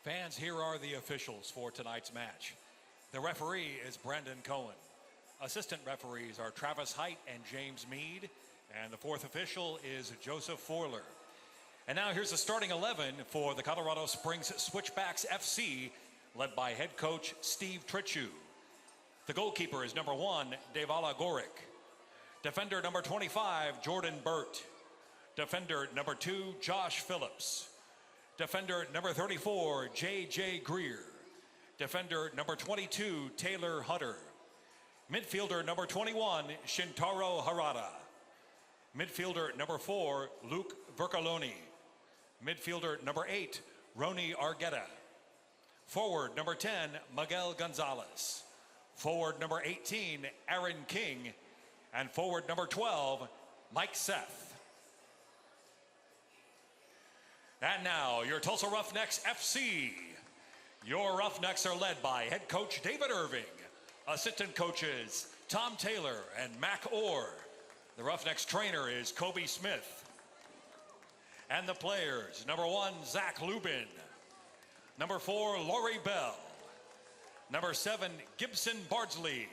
Fans, here are the officials for tonight's match. The referee is Brendan Cohen. Assistant referees are Travis Height and James Mead. And the fourth official is Joseph Forler. And now here's the starting 11 for the Colorado Springs Switchbacks FC, led by head coach Steve Trichu. The goalkeeper is number 1, Devala Gorick. Defender number 25, Jordan Burt. Defender number 2, Josh Phillips. Defender number 34, J.J. Greer. Defender number 22, Taylor Hutter. Midfielder number 21, Shintaro Harada. Midfielder number 4, Luke Vercaloni. Midfielder number 8, Roni Argueta. Forward number 10, Miguel Gonzalez. Forward number 18, Aaron King. And forward number 12, Mike Seth. And now, your Tulsa Roughnecks FC. Your Roughnecks are led by head coach David Irving, assistant coaches Tom Taylor and Mac Orr. The Roughnecks trainer is Kobe Smith. And the players, number 1, Zach Lubin. Number 4, Laurie Bell. Number 7, Gibson Bardsley.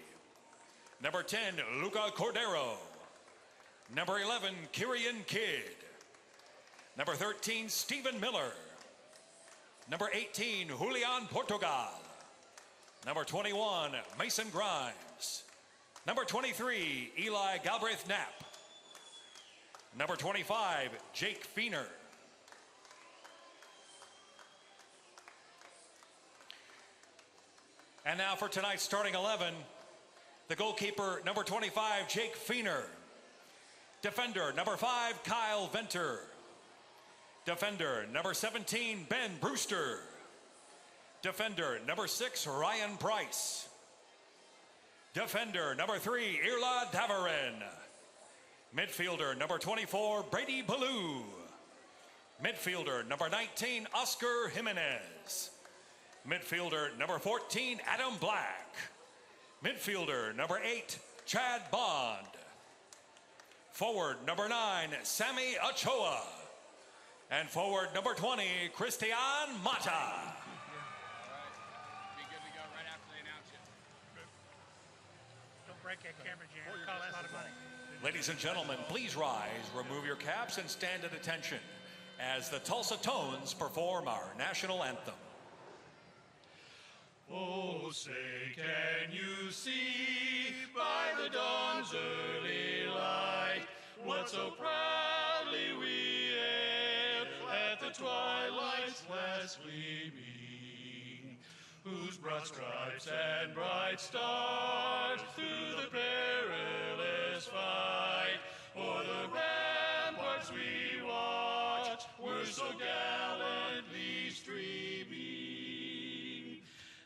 Number 10, Luca Cordero. Number 11, Kyrian Kidd. Number 13, Stephen Miller. Number 18, Julian Portugal. Number 21, Mason Grimes. Number 23, Eli Galbraith Knapp. Number 25, Jake Feener. And now for tonight's starting 11, the goalkeeper, number 25, Jake Feener. Defender, number 5, Kyle Venter. Defender, number 17, Ben Brewster. Defender, number 6, Ryan Price. Defender, number 3, Irla Davarin. Midfielder, number 24, Brady Ballou. Midfielder, number 19, Oscar Jimenez. Midfielder, number 14, Adam Black. Midfielder, number 8, Chad Bond. Forward, number 9, Sammy Ochoa. And forward, number 20, Christian Mata. Be good to go right after they announce you. Don't break that camera, Jan. It costs a lot of money. Ladies and gentlemen, please rise, remove your caps, and stand at attention as the Tulsa Tones perform our national anthem. Oh, say, can you see by the dawn's early light what so proudly we hailed at the twilight's last gleaming, whose broad stripes and bright stars through the perilous fight o'er the ramparts we watched were so gallantly streaming,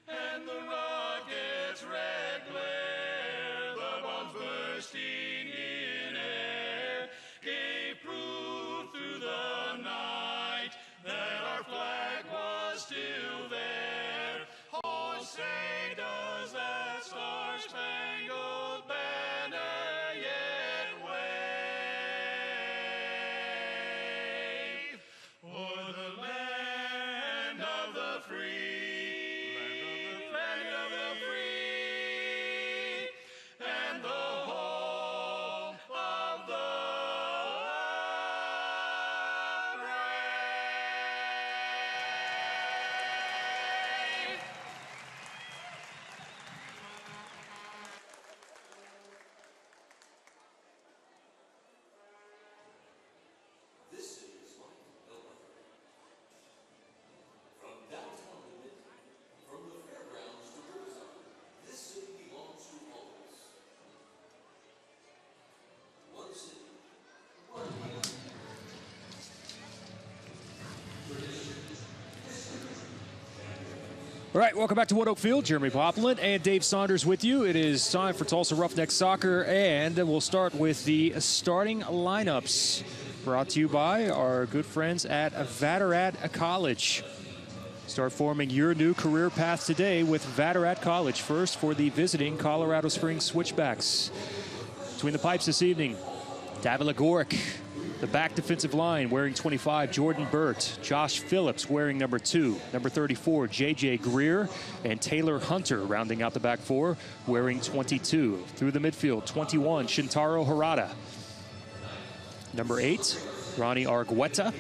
and the rocket's red glare, the bombs bursting in air, gave proof through the night that our flag was still there. Oh, say does that star-spangled banner yet wave o'er the land of the free, land of the free, and the home of the brave. This city is like no other. From downtown to midtown, from the fairgrounds to Riverside, this city belongs to all of us. One city, one land. All right, welcome back to Wood Oak Field. Jeremy Popland and Dave Saunders with you. It is time for Tulsa Roughnecks soccer, and we'll start with the starting lineups brought to you by our good friends at Vatterad College. Start forming your new career path today with Vatterad College. First for the visiting Colorado Springs Switchbacks. Between the pipes this evening, Devala Gorick. The back defensive line wearing 25, Jordan Burt. Josh Phillips wearing number 2. Number 34, J.J. Greer. And Taylor Hunter rounding out the back 4 wearing 22. Through the midfield, 21, Shintaro Harada. Number 8, Ronnie Argueta.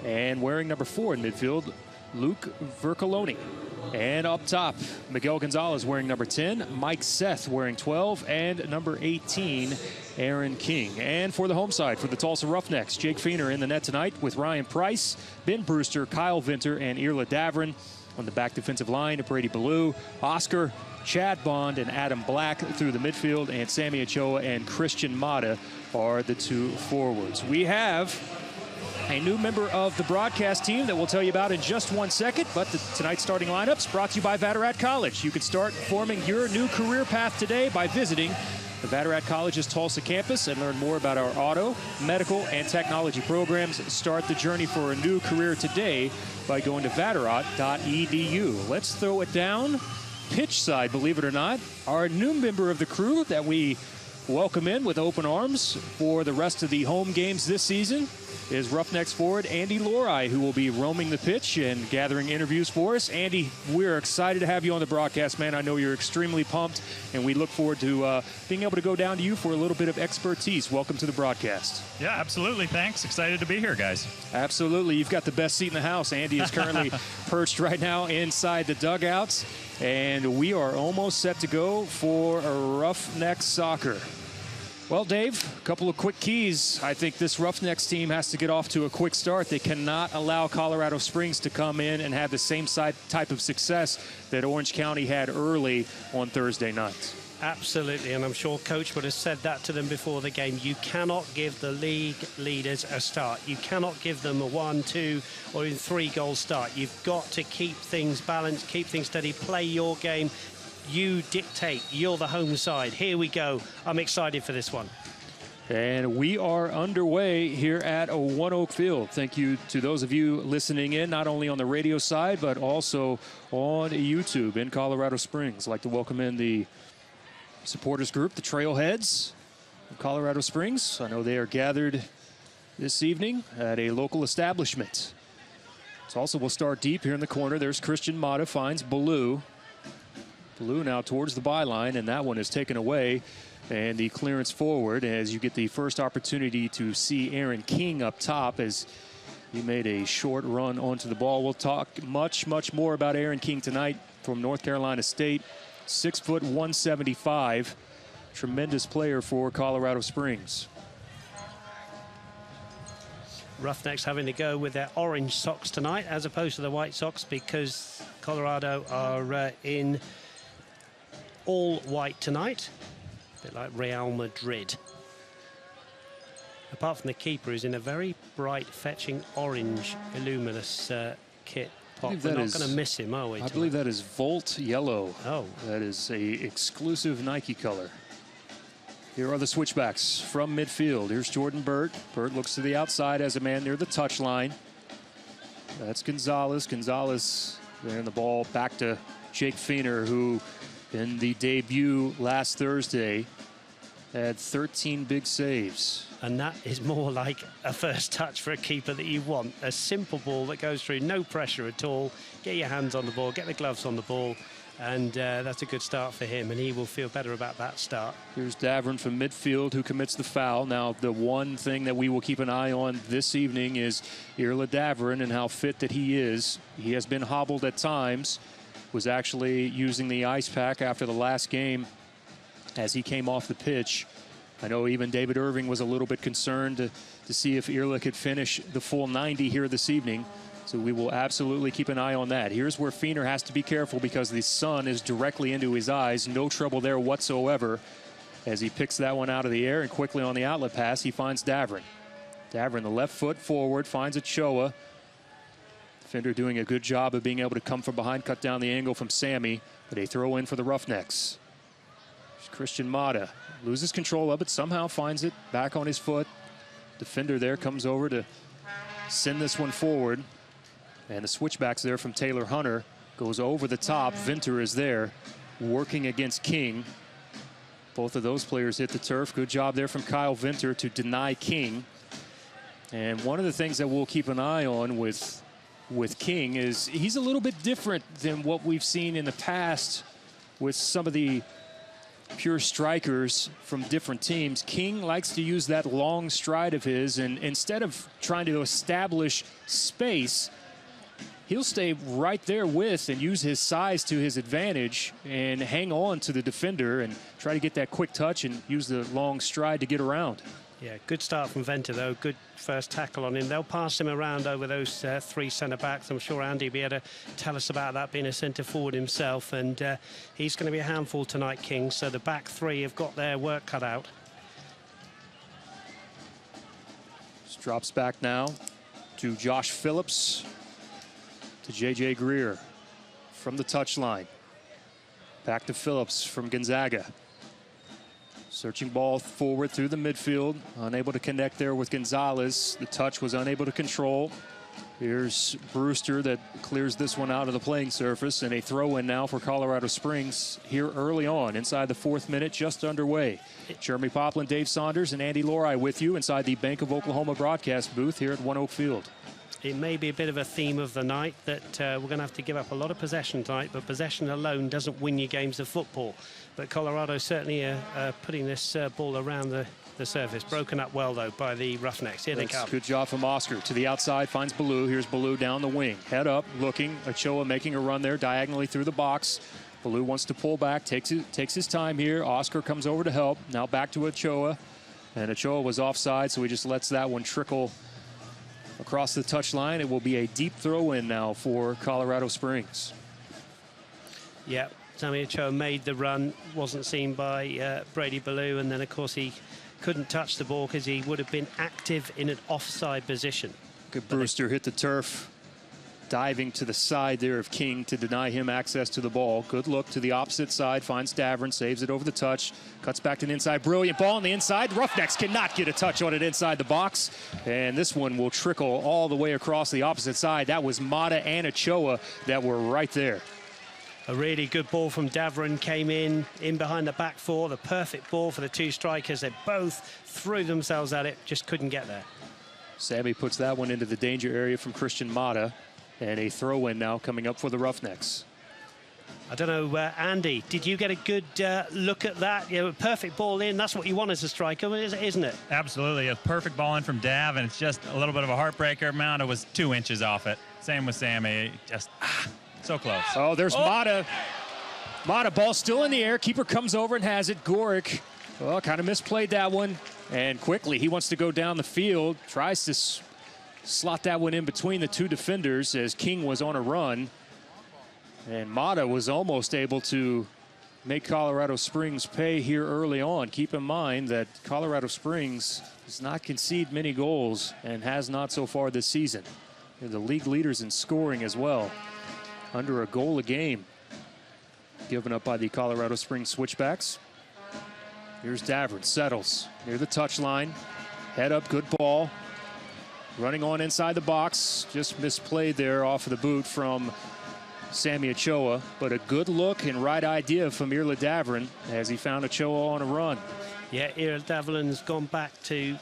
And wearing number 4 in midfield, Luke Vercoloni. And up top, Miguel Gonzalez wearing number 10, Mike Seth wearing 12, and number 18, Aaron King. And for the home side, for the Tulsa Roughnecks, Jake Feener in the net tonight with Ryan Price, Ben Brewster, Kyle Vinter, and Irla Davrin. On the back defensive line, Brady Ballou, Oscar, Chad Bond, and Adam Black through the midfield, and Sammy Ochoa and Christian Mata are the 2 forwards. We have a new member of the broadcast team that we'll tell you about in just 1 second. But tonight's starting lineups brought to you by Vatterott College. You can start forming your new career path today by visiting the Vatterott College's Tulsa campus and learn more about our auto, medical, and technology programs. Start the journey for a new career today by going to vatterott.edu. Let's throw it down. Pitch side, believe it or not, our new member of the crew that we welcome in with open arms for the rest of the home games this season is Roughnecks forward Andy Lorai, who will be roaming the pitch and gathering interviews for us. Andy, we're excited to have you on the broadcast, man. I know you're extremely pumped, and we look forward to being able to go down to you for a little bit of expertise. Welcome to the broadcast. Yeah, absolutely. Thanks. Excited to be here, guys. Absolutely. You've got the best seat in the house. Andy is currently perched right now inside the dugouts, and we are almost set to go for a Roughnecks soccer. Well, Dave, a couple of quick keys. I think this Roughnecks team has to get off to a quick start. They cannot allow Colorado Springs to come in and have the same type of success that Orange County had early on Thursday night. Absolutely, and I'm sure Coach would have said that to them before the game. You cannot give the league leaders a start. You cannot give them a 1, 2, or even 3 goal start. You've got to keep things balanced, keep things steady, play your game. You dictate. You're the home side. Here we go. I'm excited for this one. And we are underway here at One Oak Field. Thank you to those of you listening in, not only on the radio side, but also on YouTube in Colorado Springs. I'd like to welcome in the supporters group, the Trailheads of Colorado Springs. I know they are gathered this evening at a local establishment. Tulsa will start deep here in the corner. There's Christian Mata, finds Ballou. Ballou now towards the byline, and that one is taken away. And the clearance forward as you get the first opportunity to see Aaron King up top as he made a short run onto the ball. We'll talk much, much more about Aaron King tonight from North Carolina State. 6 foot 175. Tremendous player for Colorado Springs. Roughnecks having to go with their orange socks tonight as opposed to the white socks because Colorado are in all white tonight, a bit like Real Madrid. Apart from the keeper, who's in a very bright, fetching orange, illuminous kit. We're not going to miss him, are we? I believe that is Volt Yellow. Oh. That is a exclusive Nike color. Here are the switchbacks from midfield. Here's Jordan Burt. Burt looks to the outside as a man near the touchline. That's Gonzalez. Gonzalez there in the ball back to Jake Feener, who in the debut last Thursday had 13 big saves. And that is more like a first touch for a keeper that you want. A simple ball that goes through, no pressure at all. Get your hands on the ball, get the gloves on the ball, and that's a good start for him, and he will feel better about that start. Here's Davrin from midfield who commits the foul. Now, the one thing that we will keep an eye on this evening is Irla Davrin and how fit that he is. He has been hobbled at times, was actually using the ice pack after the last game as he came off the pitch. I know even David Irving was a little bit concerned to see if Irla could finish the full 90 here this evening. So we will absolutely keep an eye on that. Here's where Feener has to be careful because the sun is directly into his eyes. No trouble there whatsoever as he picks that one out of the air, and quickly on the outlet pass, he finds Davrin. Davrin, the left foot forward, finds Ochoa. Defender doing a good job of being able to come from behind, cut down the angle from Sammy, but a throw in for the Roughnecks. There's Christian Mata. Loses control of it, somehow finds it back on his foot. Defender there comes over to send this one forward. And the switchbacks there from Taylor Hunter goes over the top. Vinter is there working against King. Both of those players hit the turf. Good job there from Kyle Vinter to deny King. And one of the things that we'll keep an eye on with King is he's a little bit different than what we've seen in the past with some of the pure strikers from different teams. King likes to use that long stride of his, and instead of trying to establish space, he'll stay right there with and use his size to his advantage and hang on to the defender and try to get that quick touch and use the long stride to get around. Yeah, good start from Venter, though. Good first tackle on him. They'll pass him around over those three centre-backs. I'm sure Andy will be able to tell us about that, being a centre-forward himself. And he's going to be a handful tonight, King. So the back three have got their work cut out. Just drops back now to Josh Phillips, to J.J. Greer from the touchline. Back to Phillips from Gonzaga. Searching ball forward through the midfield. Unable to connect there with Gonzalez. The touch was unable to control. Here's Brewster that clears this one out of the playing surface. And a throw-in now for Colorado Springs here early on. Inside the 4th minute, just underway. Jeremy Poplin, Dave Saunders, and Andy Lorai with you inside the Bank of Oklahoma broadcast booth here at One Oak Field. It may be a bit of a theme of the night that we're going to have to give up a lot of possession tonight, but possession alone doesn't win you games of football. But Colorado certainly are putting this ball around the surface. Broken up well, though, by the Roughnecks. Here they come. Good job from Oscar. To the outside, finds Ballou. Here's Ballou down the wing. Head up, looking. Ochoa making a run there diagonally through the box. Ballou wants to pull back, takes his time here. Oscar comes over to help. Now back to Ochoa. And Ochoa was offside, so he just lets that one trickle across the touchline. It will be a deep throw-in now for Colorado Springs. Yeah, Sammy Ochoa made the run, wasn't seen by Brady Ballou, and then, of course, he couldn't touch the ball because he would have been active in an offside position. Good. Brewster hit the turf, diving to the side there of King to deny him access to the ball. Good look to the opposite side, finds Davern, saves it over the touch, cuts back to the inside. Brilliant ball on the inside. The Roughnecks cannot get a touch on it inside the box, and this one will trickle all the way across the opposite side. That was Mata and Ochoa that were right there. A really good ball from Davern came in behind the back four. The perfect ball for the two strikers. They both threw themselves at it, just couldn't get there. Sammy puts that one into the danger area from Christian Mata. And a throw-in now coming up for the Roughnecks. I don't know, Andy, did you get a good look at that? You know, a perfect ball in, that's what you want as a striker, isn't it? Absolutely, a perfect ball in from Dav, and it's just a little bit of a heartbreaker. Mata was 2 inches off it. Same with Sammy, just so close. Oh, there's Mata. Mata, ball still in the air. Keeper comes over and has it. Gorick, well, kind of misplayed that one. And quickly, he wants to go down the field, tries to slot that one in between the two defenders as King was on a run. And Mata was almost able to make Colorado Springs pay here early on. Keep in mind that Colorado Springs does not concede many goals and has not so far this season. They're the league leaders in scoring as well, under a goal a game given up by the Colorado Springs Switchbacks. Here's Davern, settles near the touchline. Head up, good ball. Running on inside the box, just misplayed there off of the boot from Sammy Ochoa, but a good look and right idea from Irla Davern as he found Ochoa on a run. Yeah, Irla Davern's gone back to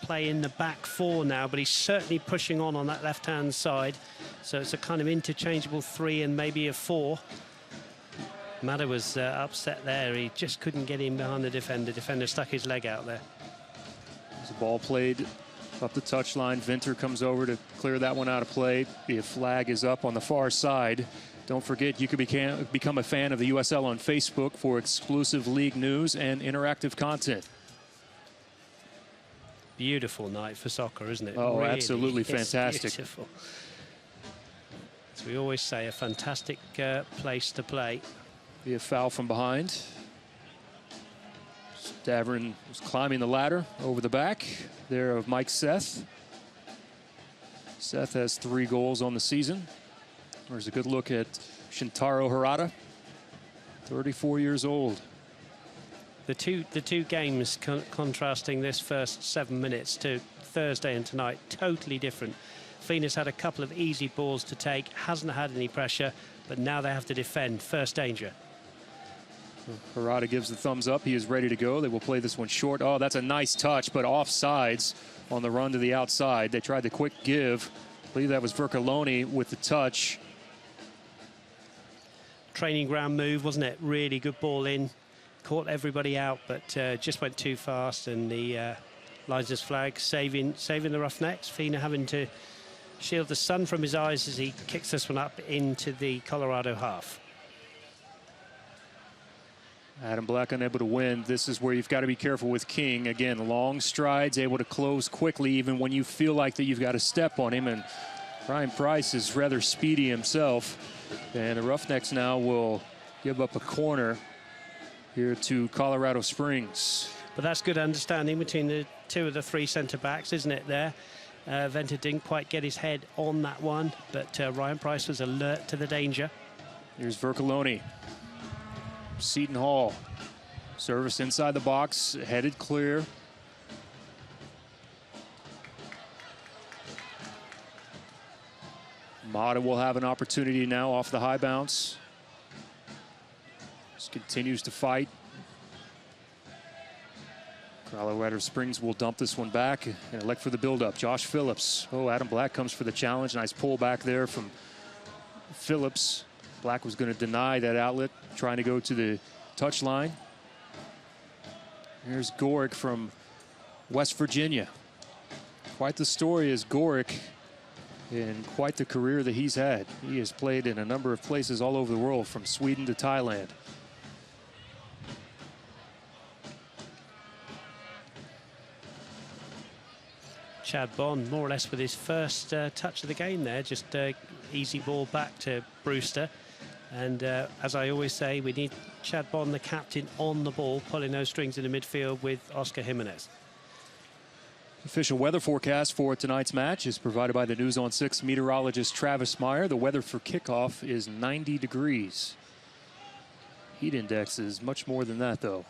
play in the back four now, but he's certainly pushing on that left-hand side. So it's a kind of interchangeable 3 and maybe a 4. Mata was upset there. He just couldn't get in behind the defender. Defender stuck his leg out there. There's a ball played up the touchline. Venter comes over to clear that one out of play. The flag is up on the far side. Don't forget, you can become a fan of the USL on Facebook for exclusive league news and interactive content. Beautiful night for soccer, isn't it? Oh, really, absolutely fantastic. Beautiful. As we always say, a fantastic place to play. Be a foul from behind. Davern was climbing the ladder over the back there of Mike Seth. Seth has 3 goals on the season. There's a good look at Shintaro Harada, 34 years old. The two games contrasting this first 7 minutes to Thursday and tonight, totally different. Phoenix had a couple of easy balls to take, hasn't had any pressure, but now they have to defend. First danger. Harada gives the thumbs up. He is ready to go. They will play this one short. Oh, that's a nice touch, but offsides on the run to the outside. They tried the quick give. I believe that was Vercoloni with the touch. Training ground move, wasn't it? Really good ball in. Caught everybody out, but just went too fast, and the linesman's flag saving the Roughnecks. Fina having to shield the sun from his eyes as he kicks this one up into the Colorado half. Adam Black unable to win. This is where you've got to be careful with King. Again, long strides, able to close quickly even when you feel like that you've got to step on him. And Ryan Price is rather speedy himself. And the Roughnecks now will give up a corner here to Colorado Springs. But that's good understanding between the two of the three centre-backs, isn't it, there? Venter didn't quite get his head on that one, but Ryan Price was alert to the danger. Here's Vercoloni. Seton Hall. Service inside the box, headed clear. Mata will have an opportunity now off the high bounce. Just continues to fight. Colorado Springs will dump this one back and elect for the buildup. Josh Phillips. Oh, Adam Black comes for the challenge. Nice pull back there from Phillips. Black was going to deny that outlet, trying to go to the touch line. Here's Gorick from West Virginia. Quite the story is Gorick, and quite the career that he's had. He has played in a number of places all over the world, from Sweden to Thailand. Chad Bond, more or less with his first touch of the game there, just easy ball back to Brewster. And as I always say, we need Chad Bond, the captain, on the ball, pulling those strings in the midfield with Oscar Jimenez. Official weather forecast for tonight's match is provided by the News on 6 meteorologist Travis Meyer. The weather for kickoff is 90 degrees. Heat index is much more than that, though.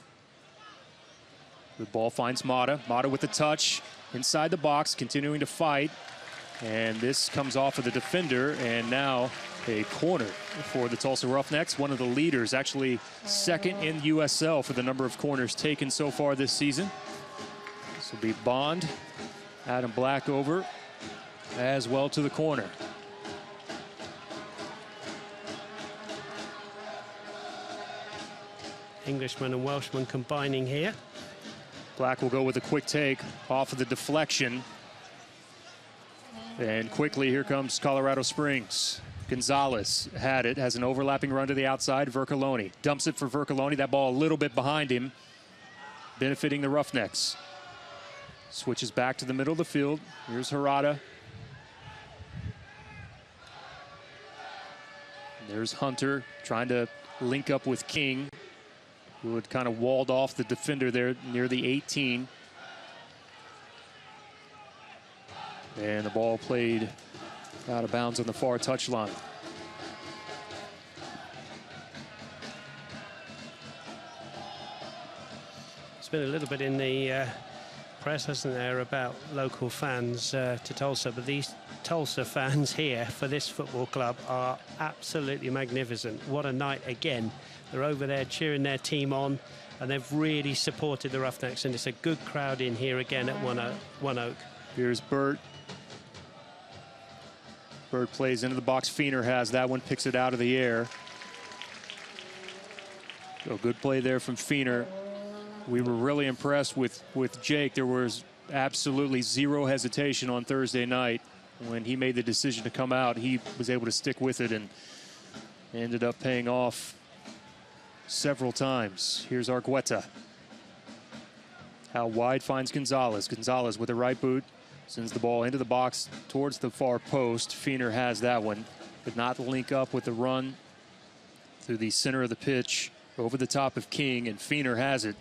The ball finds Mata. Mata with the touch inside the box, continuing to fight. And this comes off of the defender, and now a corner for the Tulsa Roughnecks. One of the leaders, actually second in USL for the number of corners taken so far this season. This will be Bond, Adam Black over as well to the corner. Englishman and Welshman combining here. Black will go with a quick take off of the deflection. And quickly, here comes Colorado Springs. Gonzalez had it, has an overlapping run to the outside. Vercoloni dumps it for Vercoloni. That ball a little bit behind him, benefiting the Roughnecks. Switches back to the middle of the field. Here's Harada. There's Hunter trying to link up with King, who had kind of walled off the defender there near the 18. And the ball played out of bounds on the far touchline. It's been a little bit in the press, hasn't there, about local fans to Tulsa, but these Tulsa fans here for this football club are absolutely magnificent. What a night again. They're over there cheering their team on, and they've really supported the Roughnecks, and it's a good crowd in here again at One Oak. Here's Burt. Bird plays into the box. Feener has that one, picks it out of the air. So good play there from Feener. We were really impressed with Jake. There was absolutely zero hesitation on Thursday night when he made the decision to come out. He was able to stick with it and ended up paying off several times. Here's Argueta. Out wide finds Gonzalez. Gonzalez with the right boot. Sends the ball into the box towards the far post. Feener has that one. Could not link up with the run through the center of the pitch over the top of King, and Feener has it.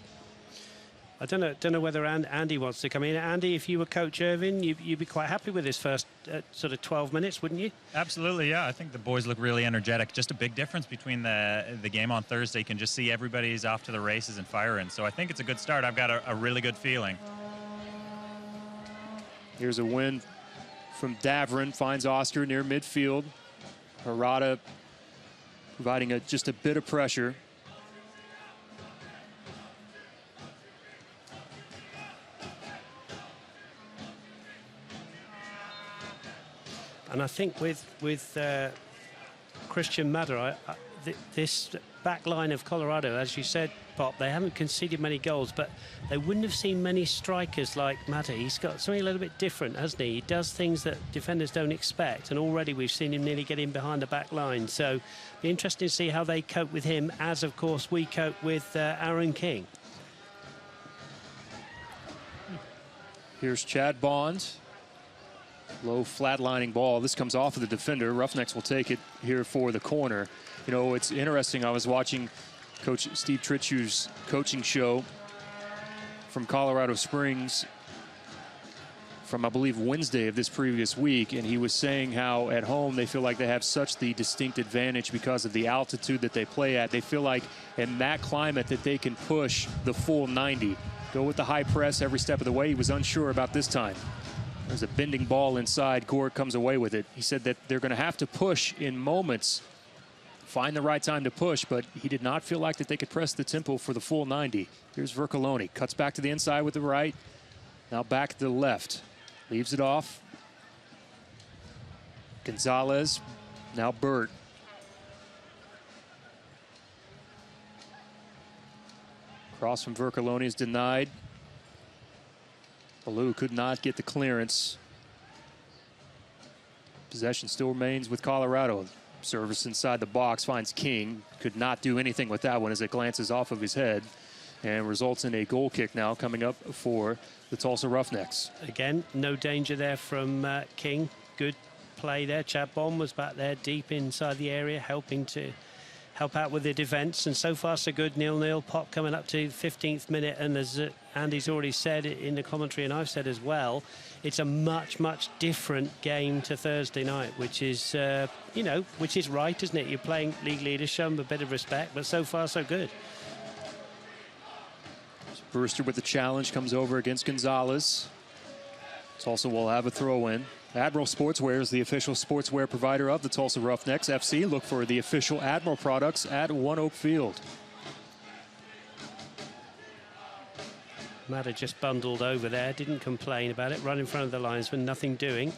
I don't know whether Andy wants to come in. Andy, if you were Coach Irvin, you'd be quite happy with his first sort of 12 minutes, wouldn't you? Absolutely, yeah. I think the boys look really energetic. Just a big difference between the game on Thursday. You can just see everybody's off to the races and firing. So I think it's a good start. I've got a really good feeling. Here's a win from Davrin, finds Oscar near midfield. Harada providing just a bit of pressure. And I think with Christian Madder, this back line of Colorado, as you said, Pop, they haven't conceded many goals, but they wouldn't have seen many strikers like Madder. He's got something a little bit different, hasn't he? He does things that defenders don't expect, and already we've seen him nearly get in behind the back line. So be interesting to see how they cope with him, as of course we cope with Aaron King. Here's Chad Bond. Low flatlining ball. This comes off of the defender. Roughnecks will take it here for the corner. You know, it's interesting. I was watching Coach Steve Tritchu's coaching show from Colorado Springs from, I believe, Wednesday of this previous week, and he was saying how at home they feel like they have such the distinct advantage because of the altitude that they play at. They feel like in that climate that they can push the full 90, go with the high press every step of the way. He was unsure about this time. There's a bending ball inside. Gore comes away with it. He said that they're going to have to push in moments, find the right time to push, but he did not feel like that they could press the tempo for the full 90. Here's Vercoloni. Cuts back to the inside with the right. Now back to the left. Leaves it off. Gonzalez. Now Burt. Cross from Vercoloni is denied. Ballou could not get the clearance. Possession still remains with Colorado. Service inside the box finds King. Could not do anything with that one as it glances off of his head and results in a goal kick now coming up for the Tulsa Roughnecks. Again, no danger there from King. Good play there. Chad Bond was back there deep inside the area, helping to help out with the defence, and so far so good. 0-0. Pop coming up to 15th minute, and as Andy's already said in the commentary, and I've said as well, it's a much different game to Thursday night, which is you know, which is right, isn't it? You're playing league leaders, show them a bit of respect, but so far so good. Brewster with the challenge comes over against Gonzalez. Tulsa will have a throw-in. Admiral Sportswear is the official sportswear provider of the Tulsa Roughnecks FC. Look for the official Admiral products at One Oak Field. Madder just bundled over there, didn't complain about it, run in front of the linesman, nothing doing.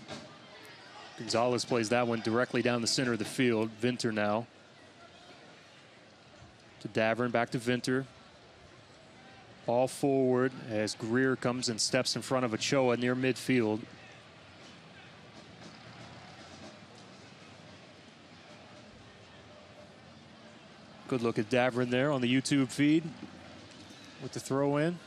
Gonzalez plays that one directly down the center of the field. Vinter now. To Davern, back to Vinter. Ball forward as Greer comes and steps in front of Ochoa near midfield. Good look at Davern there on the YouTube feed with the throw in.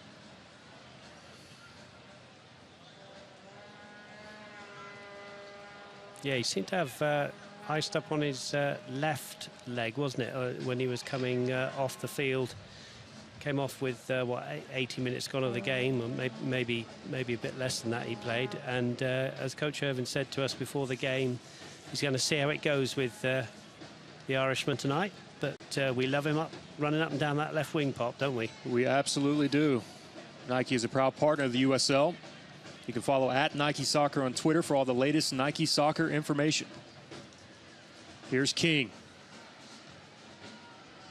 Yeah, he seemed to have iced up on his left leg, wasn't it, when he was coming off the field. Came off with, 80 minutes gone of the game, or maybe a bit less than that he played. And as Coach Irvin said to us before the game, he's going to see how it goes with the Irishman tonight. But we love him running up and down that left wing, Pop, don't we? We absolutely do. Nike is a proud partner of the USL. You can follow at Nike Soccer on Twitter for all the latest Nike Soccer information. Here's King.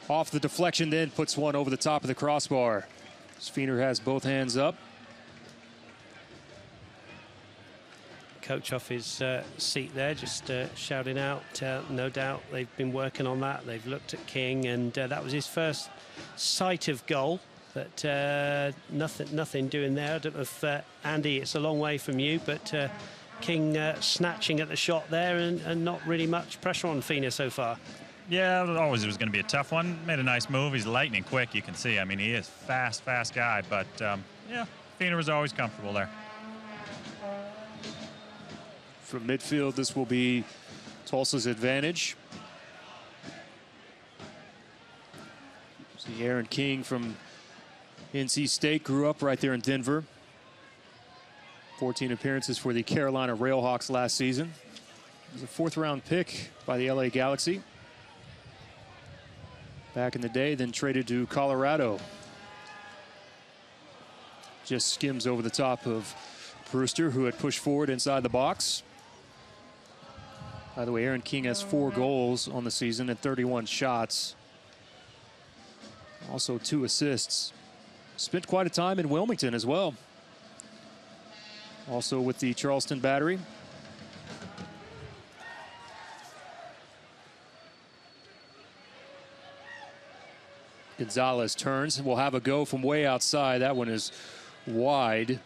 Off the deflection, then puts one over the top of the crossbar. Sfeiner has both hands up. Coach off his seat there, just shouting out. No doubt they've been working on that. They've looked at King, and that was his first sight of goal. But nothing doing there. I don't know if, Andy, it's a long way from you, but King snatching at the shot there and not really much pressure on Fina so far. Yeah, always it was going to be a tough one. Made a nice move. He's lightning quick, you can see. I mean, he is fast guy. But, yeah, Fina was always comfortable there. From midfield, this will be Tulsa's advantage. See Aaron King from NC State, grew up right there in Denver. 14 appearances for the Carolina Railhawks last season. He was a fourth-round pick by the LA Galaxy back in the day, then traded to Colorado. Just skims over the top of Brewster, who had pushed forward inside the box. By the way, Aaron King has 4 goals on the season and 31 shots. Also 2 assists. Spent quite a time in Wilmington as well. Also with the Charleston Battery. Gonzalez turns and will have a go from way outside. That one is wide.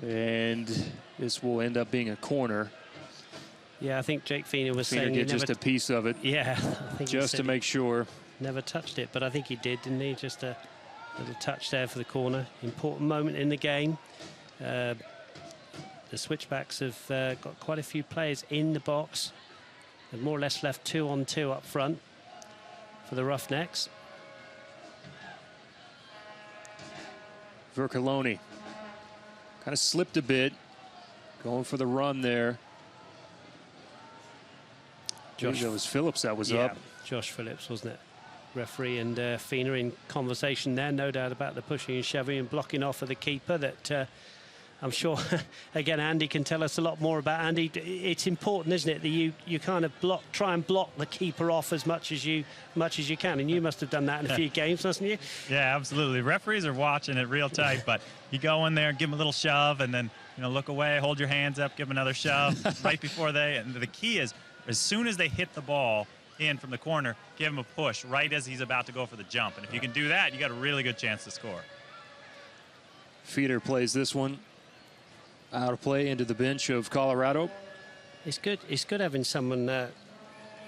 And this will end up being a corner. Yeah, I think Jake Feener was Feener saying get just a piece of it. Yeah, I think just to make sure. Never touched it, but I think he did, didn't he? Just a little touch there for the corner. Important moment in the game. The Switchbacks have got quite a few players in the box. They've more or less left 2-on-2 up front for the Roughnecks. Vercoloni kind of slipped a bit, going for the run there. Josh, that was Phillips that was up. Josh Phillips, wasn't it? Referee and Feener in conversation there, no doubt about the pushing and shoving and blocking off of the keeper that I'm sure, again, Andy can tell us a lot more about. Andy, it's important, isn't it, that you kind of try and block the keeper off as much as you can, and you must have done that in a few games, hasn't you? Yeah, absolutely. Referees are watching it real tight, but you go in there, give them a little shove, and then look away, hold your hands up, give them another shove right before they. And the key is, as soon as they hit the ball in from the corner, give him a push right as he's about to go for the jump. And if you can do that, you got a really good chance to score. Feeder plays this one out of play into the bench of Colorado. It's good having someone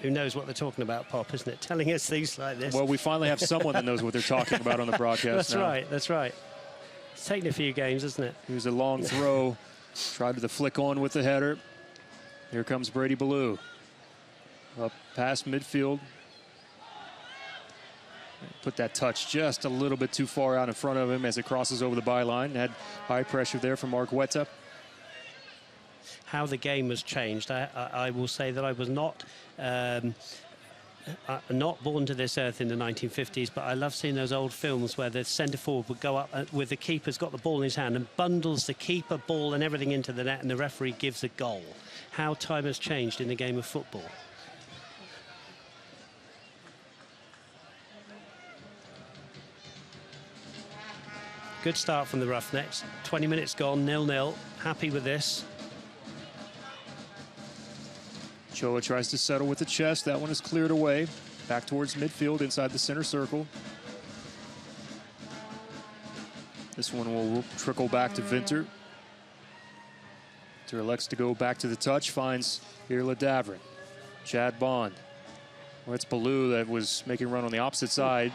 who knows what they're talking about, Pop, isn't it? Telling us things like this. Well, we finally have someone that knows what they're talking about on the broadcast. That's right. It's taken a few games, isn't it? Here's a long throw. Tried to flick on with the header. Here comes Brady Ballou. Up past midfield. Put that touch just a little bit too far out in front of him as it crosses over the byline. Had high pressure there from Mark Weta. How the game has changed. I will say that I was not born to this earth in the 1950s, but I love seeing those old films where the centre forward would go up with the keeper's got the ball in his hand and bundles the keeper, ball and everything into the net, and the referee gives a goal. How time has changed in the game of football. Good start from the Roughnecks. 20 minutes gone, 0-0. Happy with this. Choa tries to settle with the chest. That one is cleared away. Back towards midfield inside the center circle. This one will trickle back to Vinter. Vinter elects to go back to the touch. Finds Irla Davrin. Chad Bond. Well, it's Ballou that was making a run on the opposite side.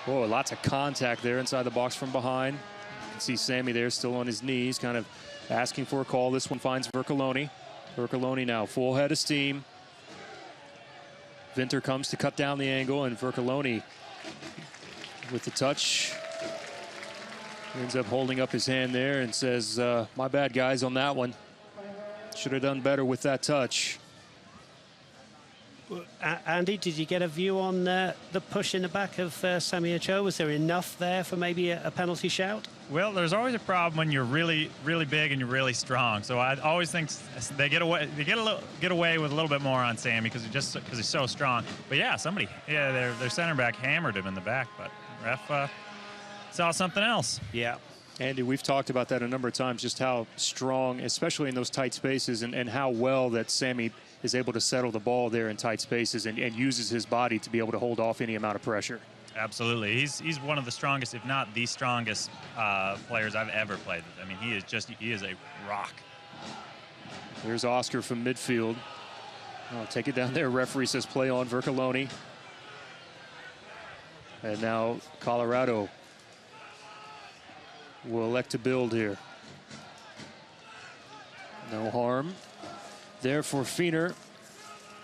Oh, lots of contact there inside the box from behind. You can see Sammy there still on his knees, kind of asking for a call. This one finds Vercoloni. Vercoloni now full head of steam. Vinter comes to cut down the angle, and Vercoloni with the touch ends up holding up his hand there and says, my bad, guys, on that one. Should have done better with that touch. Andy, did you get a view on the push in the back of Sammy Ochoa? Was there enough there for maybe a penalty shout? Well, there's always a problem when you're really, really big and you're really strong. So I always think they get away with a little bit more on Sammy because he's so strong. But yeah, their center back hammered him in the back, but ref saw something else. Yeah. Andy, we've talked about that a number of times, just how strong, especially in those tight spaces, and how well that Sammy is able to settle the ball there in tight spaces and uses his body to be able to hold off any amount of pressure. Absolutely. He's one of the strongest, if not the strongest players I've ever played with. I mean, he is a rock. There's Oscar from midfield. Oh, take it down there. Referee says play on Vercoloni. And now Colorado will elect to build here. No harm there for Feener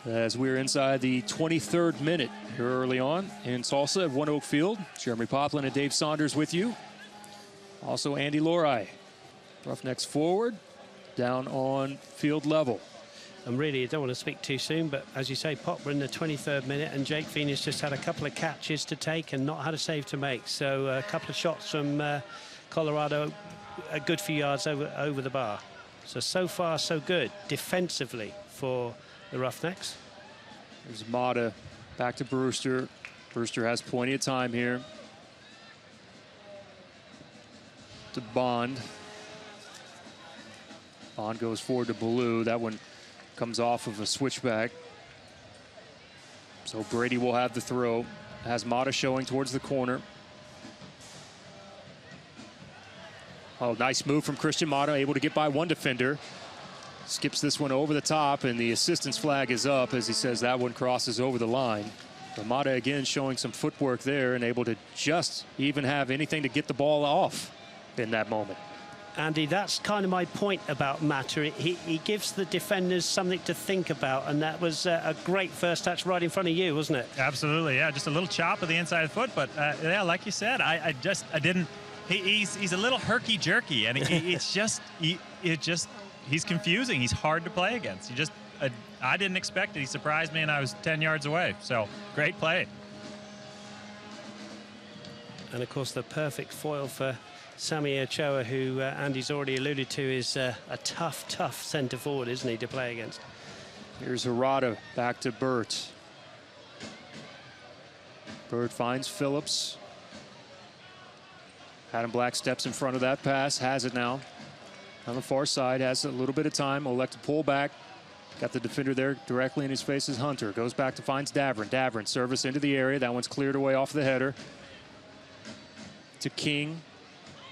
as we're inside the 23rd minute here early on in Tulsa at One Oak Field. Jeremy Poplin and Dave Saunders with you. Also Andy Lorai. Roughnecks forward, down on field level. And really, I don't want to speak too soon, but as you say, Pop, we're in the 23rd minute, and Jake Feener's just had a couple of catches to take and not had a save to make. So a couple of shots from Colorado, a good few yards over the bar. So far, so good defensively for the Roughnecks. There's Mata back to Brewster. Brewster has plenty of time here. To Bond. Bond goes forward to Ballou. That one comes off of a switchback. So Brady will have the throw. Has Mata showing towards the corner. Oh, nice move from Christian Mata, able to get by one defender. Skips this one over the top, and the assistance flag is up as he says that one crosses over the line. But Mata again showing some footwork there and able to just even have anything to get the ball off in that moment. Andy, that's kind of my point about Mata. He gives the defenders something to think about, and that was a great first touch right in front of you, wasn't it? Absolutely, yeah. Just a little chop of the inside of the foot, but yeah, like you said, I didn't. He's a little herky-jerky, and he's confusing. He's hard to play against. I didn't expect it. He surprised me, and I was 10 yards away. So great play. And of course, the perfect foil for Sami Ochoa, who Andy's already alluded to, is a tough centre forward, isn't he, to play against? Here's Harada back to Burt. Burt finds Phillips. Adam Black steps in front of that pass, has it now. On the far side, has a little bit of time. Olek to pull back. Got the defender there directly in his face is Hunter. Goes back to finds Davern. Davern service into the area. That one's cleared away off the header. To King.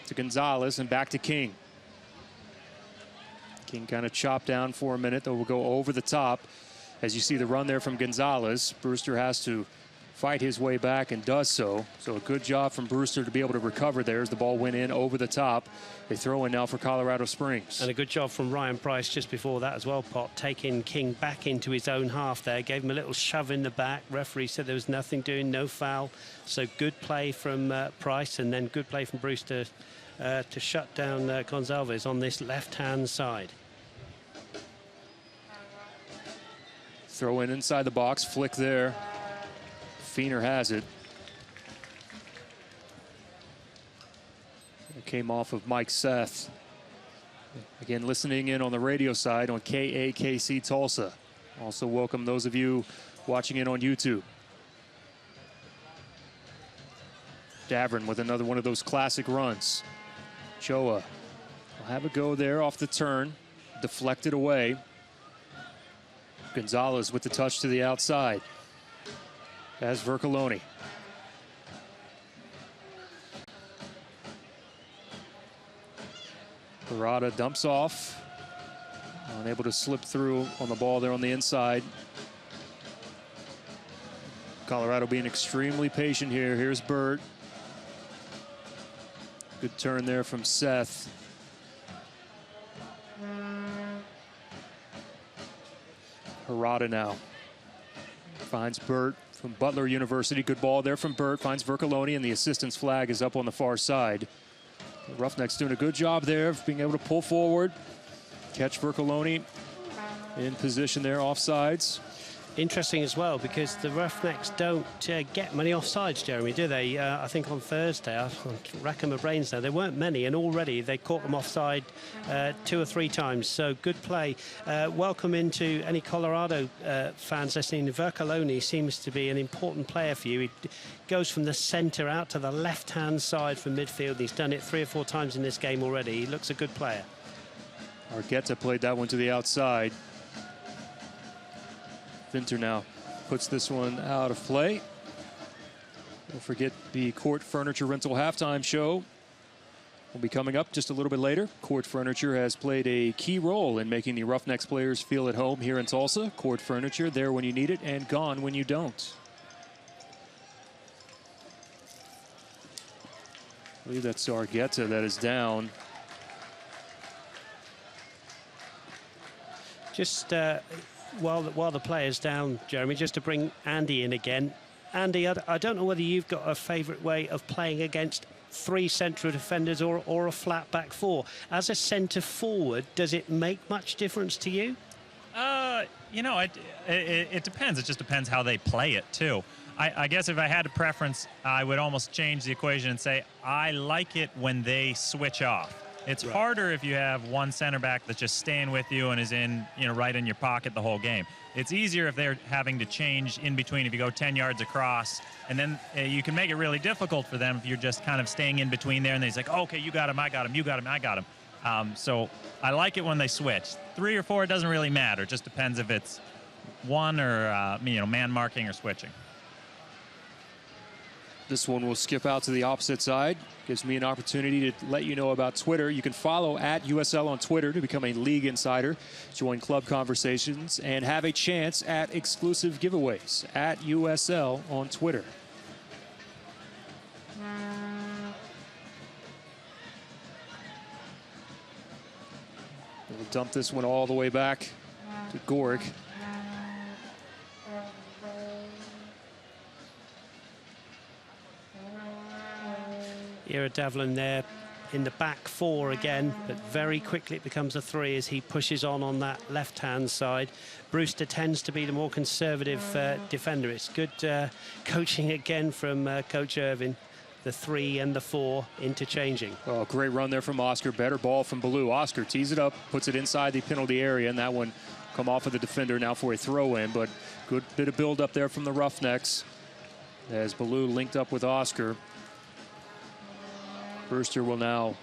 To Gonzalez and back to King. King kind of chopped down for a minute, though we'll go over the top. As you see the run there from Gonzalez, Brewster has to fight his way back and does so. So a good job from Brewster to be able to recover there as the ball went in over the top. They throw in now for Colorado Springs. And a good job from Ryan Price just before that as well, Pop, taking King back into his own half there. Gave him a little shove in the back. Referee said there was nothing doing, no foul. So good play from Price, and then good play from Brewster to shut down Gonzalez on this left-hand side. Throw in inside the box, flick there. Fiener has it. It came off of Mike Seth. Again, listening in on the radio side on KAKC Tulsa. Also welcome those of you watching it on YouTube. Davern with another one of those classic runs. Choa will have a go there off the turn. Deflected away. Gonzalez with the touch to the outside. As Vercoloni. Harada dumps off. Unable to slip through on the ball there on the inside. Colorado being extremely patient here. Here's Burt. Good turn there from Seth. Harada now. Finds Burt from Butler University. Good ball there from Burt. Finds Vercoloni, and the assistance flag is up on the far side. The Roughnecks doing a good job there of being able to pull forward. Catch Vercoloni in position there, offsides. Interesting as well, because the Roughnecks don't get many offsides, Jeremy, do they? I think on Thursday, I'm racking my brains now, there weren't many, and already they caught them offside 2 or 3 times. So good play. Welcome into any Colorado fans listening. Vercoloni seems to be an important player for you. He goes from the centre out to the left-hand side from midfield. He's done it 3 or 4 times in this game already. He looks a good player. Argueta played that one to the outside. Vinter now puts this one out of play. Don't forget the Court Furniture Rental halftime show will be coming up just a little bit later. Court Furniture has played a key role in making the Roughnecks players feel at home here in Tulsa. Court Furniture, there when you need it and gone when you don't. I believe that's Argueta that is down. Just while the player's down, Jeremy, just to bring Andy in again. Andy, I don't know whether you've got a favourite way of playing against 3 central defenders or a flat back 4. As a centre forward, does it make much difference to you? You know, it depends. It just depends how they play it, too. I guess if I had a preference, I would almost change the equation and say I like it when they switch off. It's harder if you have one center back that's just staying with you and is in, right in your pocket the whole game. It's easier if they're having to change in between. If you go 10 yards across, and then you can make it really difficult for them if you're just kind of staying in between there. And they're like, okay, you got him, I got him, you got him, I got him. So I like it when they switch. 3 or 4, it doesn't really matter. It just depends if it's 1 or, man marking or switching. This one will skip out to the opposite side. Gives me an opportunity to let you know about Twitter. You can follow at USL on Twitter to become a league insider, join club conversations, and have a chance at exclusive giveaways at USL on Twitter. We'll dump this one all the way back to Gorick. Ira Devlin there in the back four again, but very quickly it becomes a three as he pushes on that left-hand side. Brewster tends to be the more conservative defender. It's good coaching again from Coach Irvin. The 3 and the 4 interchanging. Oh, great run there from Oscar. Better ball from Ballou. Oscar tees it up, puts it inside the penalty area, and that one come off of the defender now for a throw-in. But good bit of build up there from the Roughnecks as Ballou linked up with Oscar. Brewster will now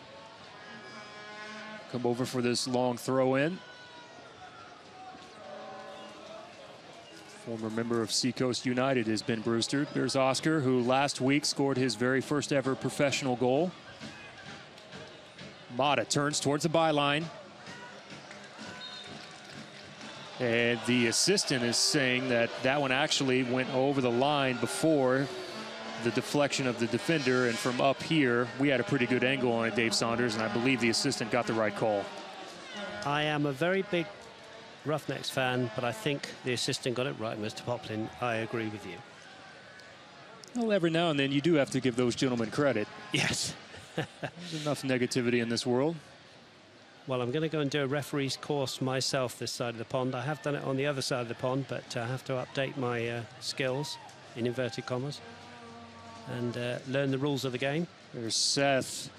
come over for this long throw-in. Former member of Seacoast United has been Brewster. There's Oscar, who last week scored his very first ever professional goal. Mata turns towards the byline. And the assistant is saying that that one actually went over the line before the deflection of the defender. And from up here, we had a pretty good angle on it, Dave Saunders, and I believe the assistant got the right call. I am a very big Roughnecks fan, but I think the assistant got it right, Mr. Poplin. I agree with you. Well, every now and then you do have to give those gentlemen credit. Yes. There's enough negativity in this world. Well, I'm going to go and do a referee's course myself this side of the pond. I have done it on the other side of the pond, but I have to update my skills, in inverted commas, and learn the rules of the game. There's Seth.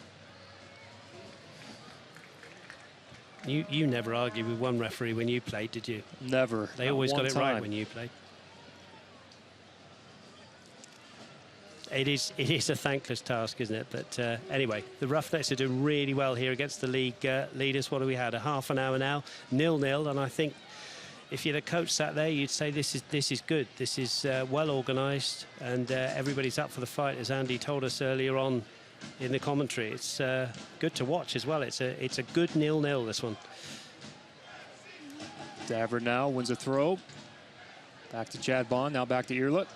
You never argued with one referee when you played, did you? Never. They always got it right when you played. It is a thankless task, isn't it? But anyway, the Roughnecks are doing really well here against the league leaders. What do we had? A half an hour now, 0-0, and I think if you're the coach sat there, you'd say this is good. This is well organised, and everybody's up for the fight, as Andy told us earlier on in the commentary. It's good to watch as well. It's a good 0-0, this one. Davern now wins a throw. Back to Chad Bond, now back to Earlett.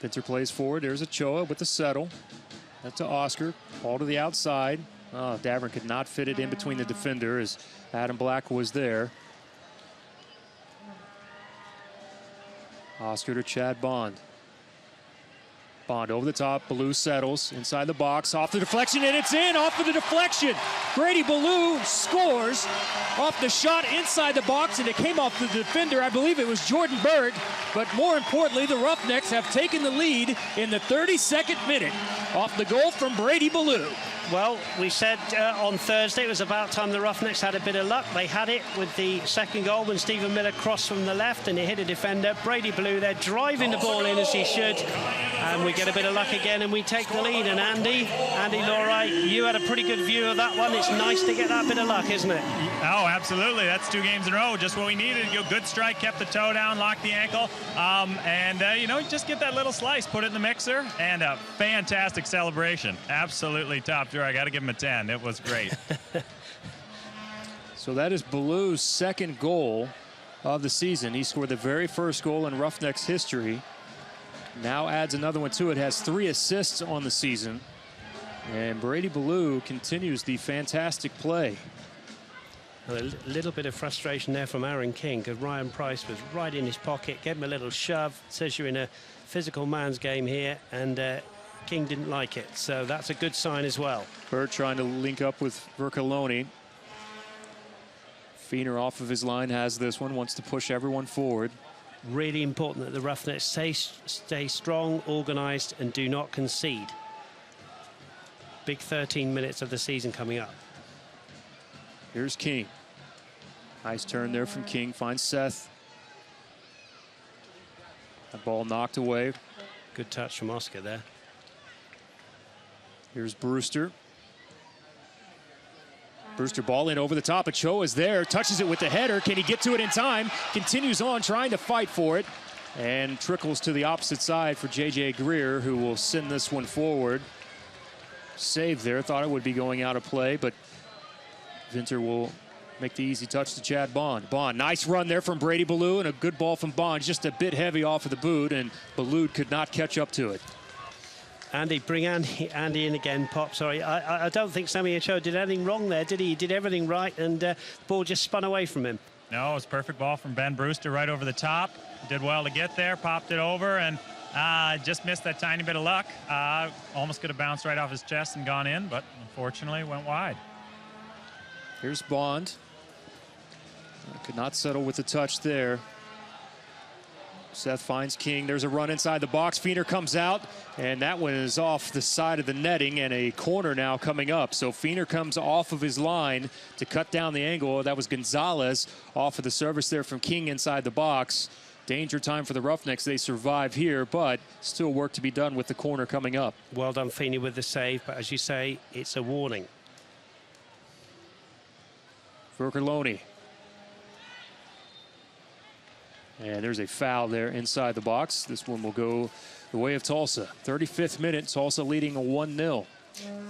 Pinter plays forward. There's Ochoa with the settle. That's to Oscar. Ball to the outside. Oh, Davern could not fit it in between the defender as Adam Black was there. Oscar to Chad Bond. Bond over the top. Ballou settles inside the box. Off the deflection, and it's in. Off of the deflection. Brady Ballou scores off the shot inside the box, and it came off the defender. I believe it was Jordan Berg. But more importantly, the Roughnecks have taken the lead in the 32nd minute off the goal from Brady Ballou. Well, we said on Thursday it was about time the Roughnecks had a bit of luck. They had it with the second goal when Stephen Miller crossed from the left and he hit a defender. Brady Ballou there driving the ball in as he should. And we get a bit of luck again and we take the lead. And Andy Lawright, you had a pretty good view of that one. It's nice to get that bit of luck, isn't it? Oh, absolutely. That's 2 games in a row. Just what we needed. Good strike, kept the toe down, locked the ankle. You know, just get that little slice, put it in the mixer, and a fantastic celebration. Absolutely top drawer. I got to give him a 10. It was great. So that is Ballou's second goal of the season. He scored the very first goal in Roughnecks history. Now adds another one to it. Has 3 assists on the season. And Brady Ballou continues the fantastic play. A little bit of frustration there from Aaron King because Ryan Price was right in his pocket, gave him a little shove. Says you're in a physical man's game here, and King didn't like it. So that's a good sign as well. Burt trying to link up with Vercoloni. Feener off of his line has this one, wants to push everyone forward. Really important that the Roughnecks stay strong, organised, and do not concede. Big 13 minutes of the season coming up. Here's King. Nice turn there from King. Finds Seth. That ball knocked away. Good touch from Oscar there. Here's Brewster. Brewster ball in over the top. Ochoa is there. Touches it with the header. Can he get to it in time? Continues on trying to fight for it. And trickles to the opposite side for J.J. Greer, who will send this one forward. Save there. Thought it would be going out of play, but Vinter will make the easy touch to Chad Bond. Bond, nice run there from Brady Ballou, and a good ball from Bond. Just a bit heavy off of the boot, and Ballou could not catch up to it. Andy, bring Andy in again, Pop. Sorry, I don't think Sammy Ochoa did anything wrong there, did he? He did everything right, and the ball just spun away from him. No, it was a perfect ball from Ben Brewster right over the top. Did well to get there, popped it over, and just missed that tiny bit of luck. Almost could have bounced right off his chest and gone in, but unfortunately went wide. Here's Bond. Could not settle with the touch there. Seth finds King. There's a run inside the box. Feener comes out, and that one is off the side of the netting, and a corner now coming up. So Feener comes off of his line to cut down the angle. That was Gonzalez off of the service there from King inside the box. Danger time for the Roughnecks. They survive here, but still work to be done with the corner coming up. Well done, Feeney, with the save, but as you say, it's a warning. Verkerloni. And there's a foul there inside the box. This one will go the way of Tulsa. 35th minute, Tulsa leading a 1-0.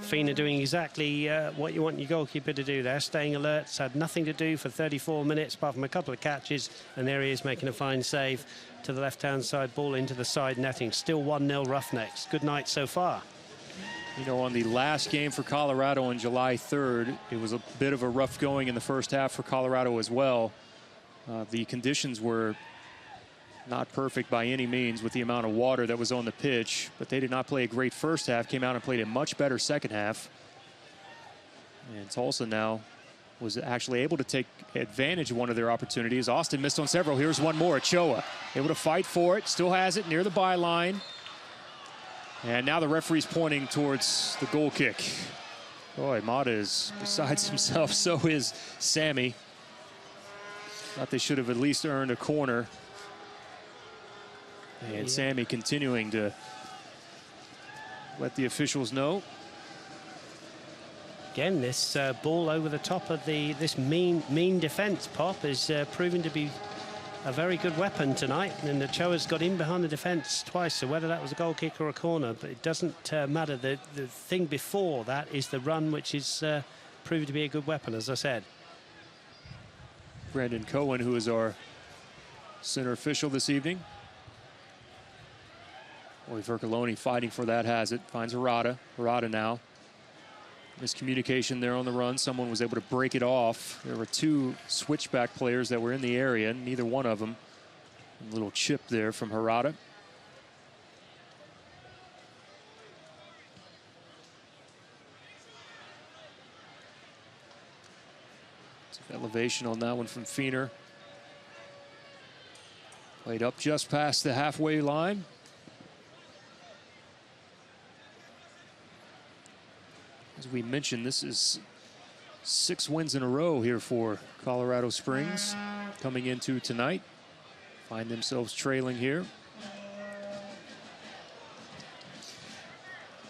Feeney doing exactly what you want your goalkeeper to do there, staying alert. It's had nothing to do for 34 minutes apart from a couple of catches, and there he is making a fine save to the left-hand side, ball into the side netting. Still 1-0 Roughnecks. Good night so far. You know, on the last game for Colorado on July 3rd, it was a bit of a rough going in the first half for Colorado as well. The conditions were not perfect by any means with the amount of water that was on the pitch, but they did not play a great first half, came out and played a much better second half. And Tulsa now was actually able to take advantage of one of their opportunities. Austin missed on several. Here's one more. Ochoa able to fight for it, still has it near the byline. And now the referee's pointing towards the goal kick. Boy, Mata is besides himself, so is Sammy. Thought they should have at least earned a corner. And Sammy continuing to let the officials know. Again, this ball over the top of this mean defence, Pop, is proving to be a very good weapon tonight. And Ochoa's got in behind the defence twice, so whether that was a goal kick or a corner, but it doesn't matter. The thing before that is the run, which is proving to be a good weapon, as I said. Brandon Cohen, who is our center official this evening. Boy, Verkerloni fighting for that, has it. Finds Harada. Harada now. Miscommunication there on the run. Someone was able to break it off. There were two switchback players that were in the area, neither one of them. A little chip there from Harada. Elevation on that one from Feener. Played up just past the halfway line. As we mentioned, this is 6 wins in a row here for Colorado Springs coming into tonight. Find themselves trailing here.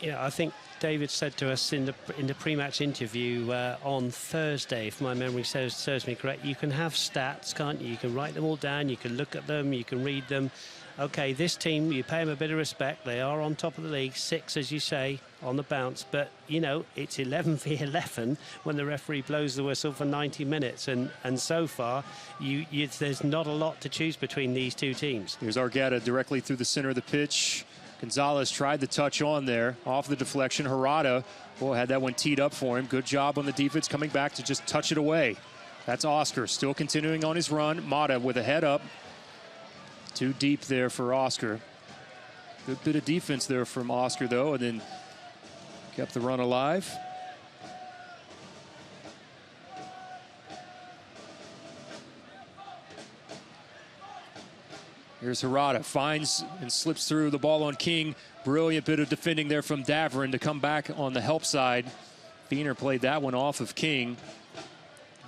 Yeah, I think David said to us in the pre-match interview on Thursday, if my memory serves me correct, you can have stats, can't you? You can write them all down, you can look at them, you can read them. Okay, this team, you pay them a bit of respect. They are on top of the league, 6, as you say, on the bounce. But, you know, it's 11 v 11 when the referee blows the whistle for 90 minutes. And so far, there's not a lot to choose between these two teams. Here's Argueta directly through the center of the pitch. Gonzalez tried the touch on there, off the deflection. Harada, boy, had that one teed up for him. Good job on the defense, coming back to just touch it away. That's Oscar, still continuing on his run. Mata with a head up. Too deep there for Oscar. Good bit of defense there from Oscar, though, and then kept the run alive. Here's Harada, finds and slips through the ball on King. Brilliant bit of defending there from Daverin to come back on the help side. Feener played that one off of King.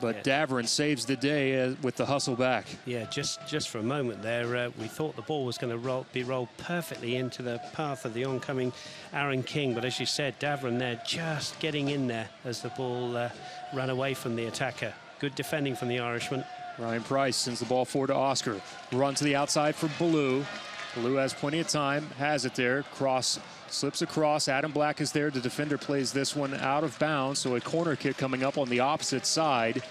But yeah, Daverin saves the day with the hustle back. Yeah, just for a moment there, we thought the ball was going to be rolled perfectly into the path of the oncoming Aaron King. But as you said, Daverin there just getting in there as the ball ran away from the attacker. Good defending from the Irishman. Ryan Price sends the ball forward to Oscar. Run to the outside for Ballou. Ballou has plenty of time, has it there. Cross slips across. Adam Black is there. The defender plays this one out of bounds, so a corner kick coming up on the opposite side.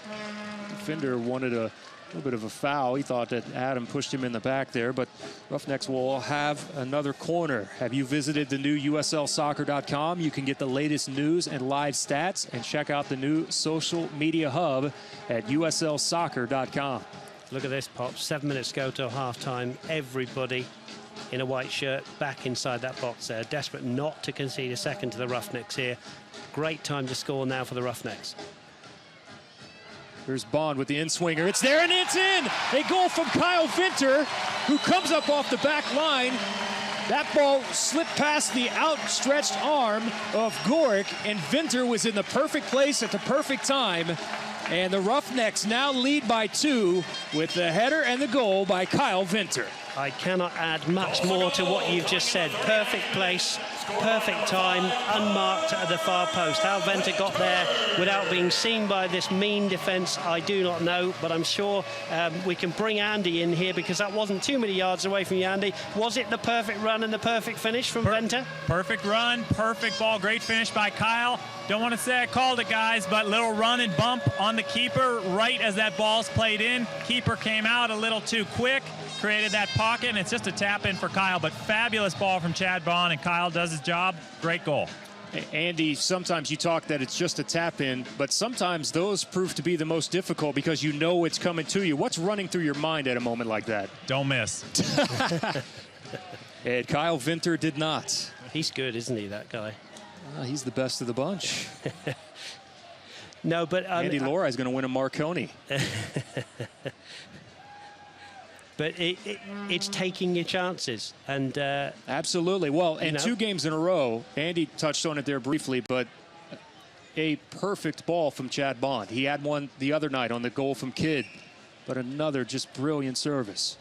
Defender wanted a little bit of a foul. He thought that Adam pushed him in the back there, but Roughnecks will have another corner. Have you visited the new USLsoccer.com? You can get the latest news and live stats and check out the new social media hub at USLsoccer.com. Look at this, Pop. 7 minutes to go till halftime. Everybody in a white shirt back inside that box there. Desperate not to concede a second to the Roughnecks here. Great time to score now for the Roughnecks. Here's Bond with the in-swinger. It's there and it's in! A goal from Kyle Vinter, who comes up off the back line. That ball slipped past the outstretched arm of Gorick, and Vinter was in the perfect place at the perfect time. And the Roughnecks now lead by 2 with the header and the goal by Kyle Vinter. I cannot add much more to what you've just said. Perfect place, perfect time, unmarked at the far post. How Venter got there without being seen by this mean defence, I do not know, but I'm sure we can bring Andy in here because that wasn't too many yards away from you, Andy. Was it the perfect run and the perfect finish from Venter? Perfect run, perfect ball, great finish by Kyle. Don't want to say I called it, guys, but little run and bump on the keeper right as that ball's played in. Keeper came out a little too quick, created that pocket, and it's just a tap in for Kyle. But fabulous ball from Chad Bond, and Kyle does his job. Great goal. Andy, sometimes you talk that it's just a tap in, but sometimes those prove to be the most difficult because you know it's coming to you. What's running through your mind at a moment like that? Don't miss. And Kyle Vinter did not. He's good, isn't he, that guy? He's the best of the bunch. No, but Andy Laura is going to win a Marconi. But it's taking your chances. And absolutely. Well, and 2 games in a row, Andy touched on it there briefly, but a perfect ball from Chad Bond. He had one the other night on the goal from Kidd, but another just brilliant service.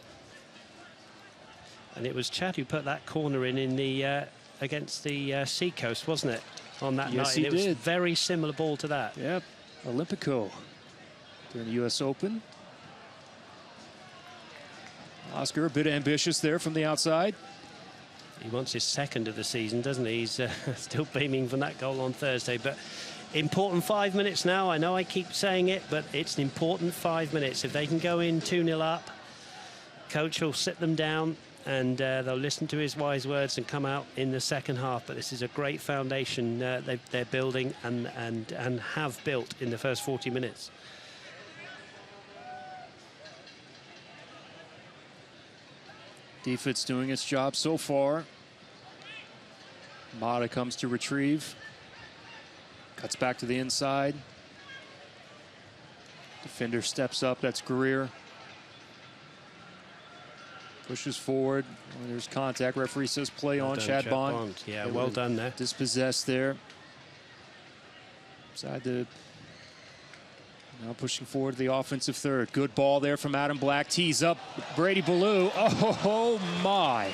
And it was Chad who put that corner in the against the Seacoast, wasn't it, on that night? Yes, he did. It was a very similar ball to that. Yep, Olympico during the U.S. Open. Oscar a bit ambitious there from the outside. He wants his second of the season, doesn't he? He's still beaming from that goal on Thursday. But important 5 minutes now. I know I keep saying it, but it's an important 5 minutes. If they can go in 2-0 up, coach will sit them down and they'll listen to his wise words and come out in the second half. But this is a great foundation they're building and have built in the first 40 minutes. Defense doing its job so far. Mata comes to retrieve. Cuts back to the inside. Defender steps up. That's Greer. Pushes forward. Oh, there's contact. Referee says play on. Chad Bond. Yeah, well done there. Dispossessed there. Inside the... Now pushing forward to the offensive third. Good ball there from Adam Black. Tees up Brady Ballou. Oh, my.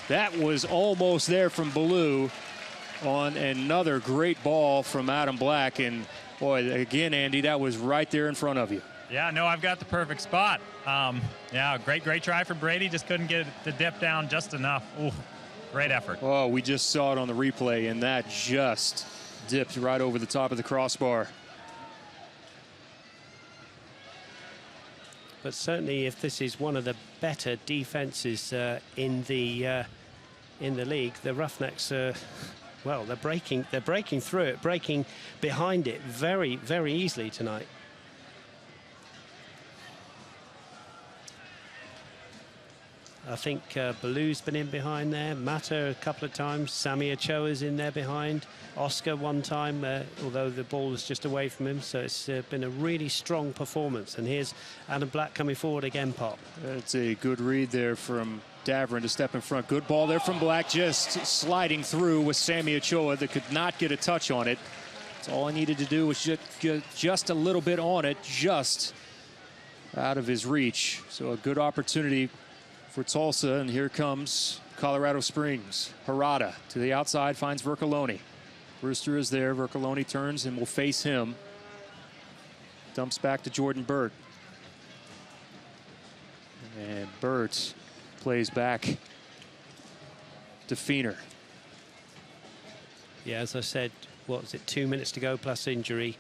That was almost there from Ballou on another great ball from Adam Black. And, boy, again, Andy, that was right there in front of you. Yeah, no, I've got the perfect spot. Yeah, great try for Brady. Just couldn't get the dip down just enough. Ooh, great effort. Oh, we just saw it on the replay, and that just dipped right over the top of the crossbar. But certainly, if this is one of the better defenses in the league, the Roughnecks, well, they're breaking through it, breaking behind it very, very easily tonight. I think Ballou's been in behind there. Mata a couple of times. Sammy Ochoa's in there behind. Oscar one time, although the ball was just away from him. So it's been a really strong performance. And here's Adam Black coming forward again, Pop. That's a good read there from Daverin to step in front. Good ball there from Black, just sliding through with Sammy Ochoa that could not get a touch on it. That's all I needed to do was just a little bit on it, just out of his reach. So a good opportunity for Tulsa, and here comes Colorado Springs. Harada to the outside, finds Vercoloni. Brewster is there. Vercoloni turns and will face him. Dumps back to Jordan Burt. And Burt plays back to Feener. Yeah, as I said, what was it, 2 minutes to go plus injury.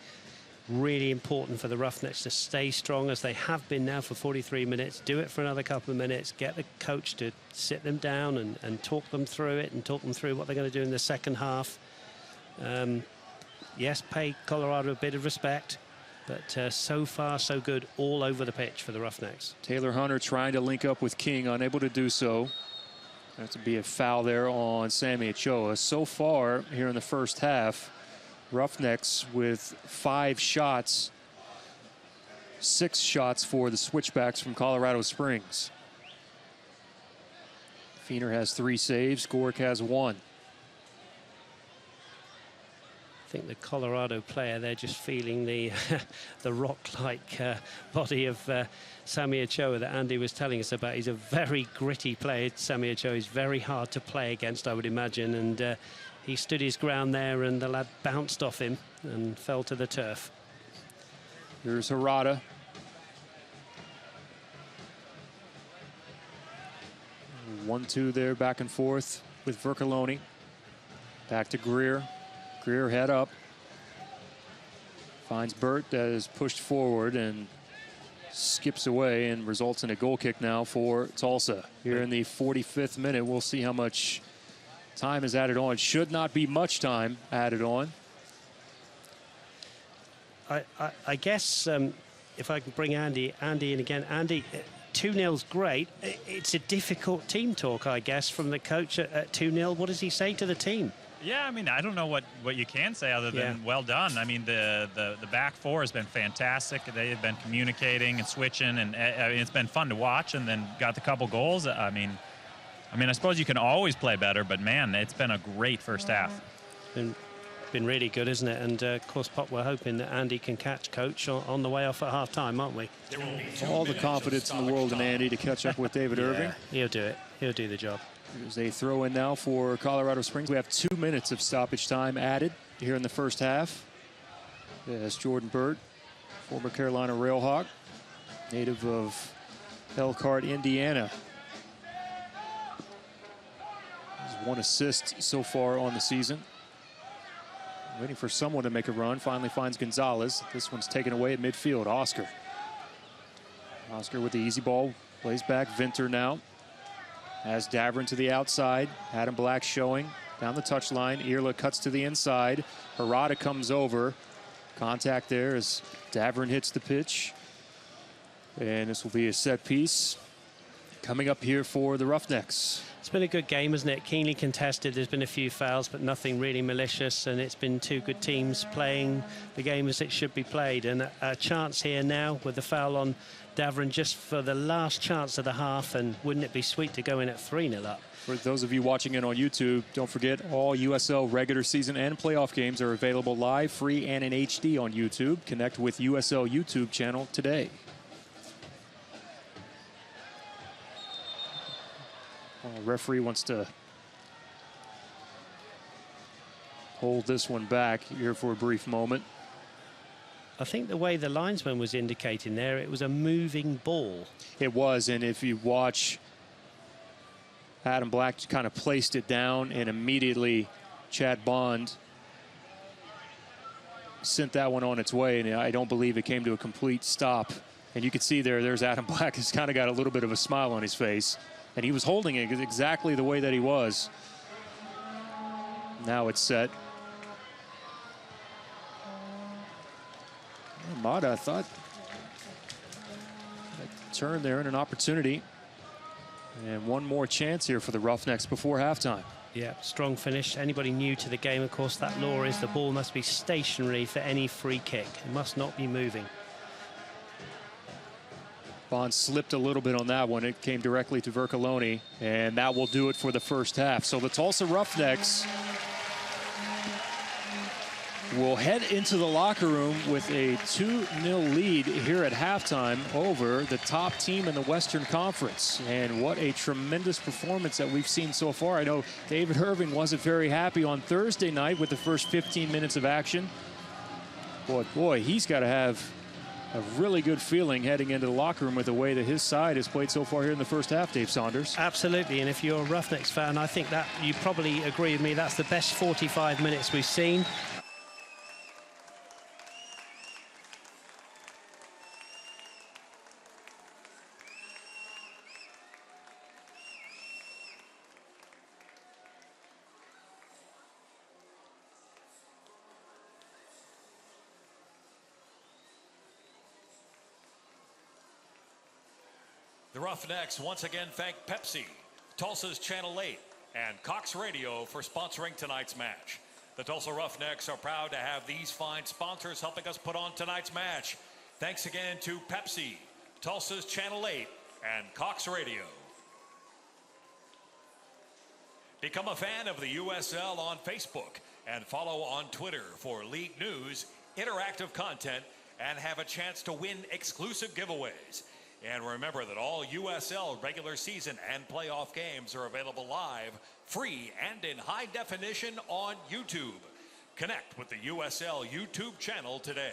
Really important for the Roughnecks to stay strong as they have been now for 43 minutes. Do it for another couple of minutes. Get the coach to sit them down and talk them through it and talk them through what they're going to do in the second half. Yes, pay Colorado a bit of respect, but so far so good all over the pitch for the Roughnecks. Taylor Hunter trying to link up with King, unable to do so. That's to be a foul there on Sammy Ochoa. So far here in the first half, Roughnecks with 5 shots, 6 shots for the Switchbacks from Colorado Springs. Feener has 3 saves, Gork has 1. I think the Colorado player, they're just feeling the the rock-like body of Sammy Ochoa that Andy was telling us about. He's a very gritty player. Sammy Ochoa is very hard to play against, I would imagine, and he stood his ground there, and the lad bounced off him and fell to the turf. Here's Harada. One-two there, back and forth with Vercoloni. Back to Greer. Greer head up. Finds Burt, that is pushed forward and skips away and results in a goal kick now for Tulsa. Here in the 45th minute, we'll see how much time is added on. Should not be much time added on. I guess if I can bring Andy in again. Andy, 2-0's great. It's a difficult team talk, I guess, from the coach at 2-0. What does he say to the team? Yeah, I mean, I don't know what you can say other than well done. I mean, the back four has been fantastic. They have been communicating and switching, and I mean, it's been fun to watch, and then got the couple goals. I mean, I suppose you can always play better, but, man, it's been a great first half. Been really good, isn't it? And, of course, Pop, we're hoping that Andy can catch Coach on the way off at half-time, aren't we? All the confidence in the world in Andy to catch up with David Irving. He'll do it. He'll do the job. There's a throw in now for Colorado Springs. We have 2 minutes of stoppage time added here in the first half. As Jordan Burt, former Carolina Railhawk, native of Elkhart, Indiana. Has 1 assist so far on the season. Waiting for someone to make a run. Finally finds Gonzalez. This one's taken away at midfield. Oscar with the easy ball. Plays back. Vinter now. Has Davern to the outside. Adam Black showing down the touchline. Irla cuts to the inside. Harada comes over. Contact there as Davern hits the pitch. And this will be a set piece coming up here for the Roughnecks. It's been a good game, hasn't it? Keenly contested. There's been a few fouls, but nothing really malicious. And it's been 2 good teams playing the game as it should be played. And a chance here now with the foul on Davern just for the last chance of the half. And wouldn't it be sweet to go in at 3-0 up? For those of you watching it on YouTube, don't forget all USL regular season and playoff games are available live, free, and in HD on YouTube. Connect with USL YouTube channel today. Referee wants to hold this one back here for a brief moment. I think the way the linesman was indicating there, it was a moving ball. It was, and if you watch, Adam Black kind of placed it down, and immediately Chad Bond sent that one on its way, and I don't believe it came to a complete stop. And you can see there's Adam Black has kind of got a little bit of a smile on his face. And he was holding it exactly the way that he was. Now it's set. Mata thought a turn there and an opportunity. And one more chance here for the Roughnecks before halftime. Yeah, strong finish. Anybody new to the game, of course, that law is the ball must be stationary for any free kick. It must not be moving. Bond slipped a little bit on that one. It came directly to Vercoloni, and that will do it for the first half. So the Tulsa Roughnecks will head into the locker room with a 2-0 lead here at halftime over the top team in the Western Conference. And what a tremendous performance that we've seen so far. I know David Irving wasn't very happy on Thursday night with the first 15 minutes of action. Boy, he's got to have a really good feeling heading into the locker room with the way that his side has played so far here in the first half, Dave Saunders. Absolutely, and if you're a Roughnecks fan, I think that you probably agree with me, that's the best 45 minutes we've seen. The Roughnecks once again thank Pepsi, Tulsa's Channel 8, and Cox Radio for sponsoring tonight's match. The Tulsa Roughnecks are proud to have these fine sponsors helping us put on tonight's match. Thanks again to Pepsi, Tulsa's Channel 8, and Cox Radio. Become a fan of the USL on Facebook and follow on Twitter for league news, interactive content, and have a chance to win exclusive giveaways. And remember that all USL regular season and playoff games are available live, free, and in high definition on YouTube. Connect with the USL YouTube channel today.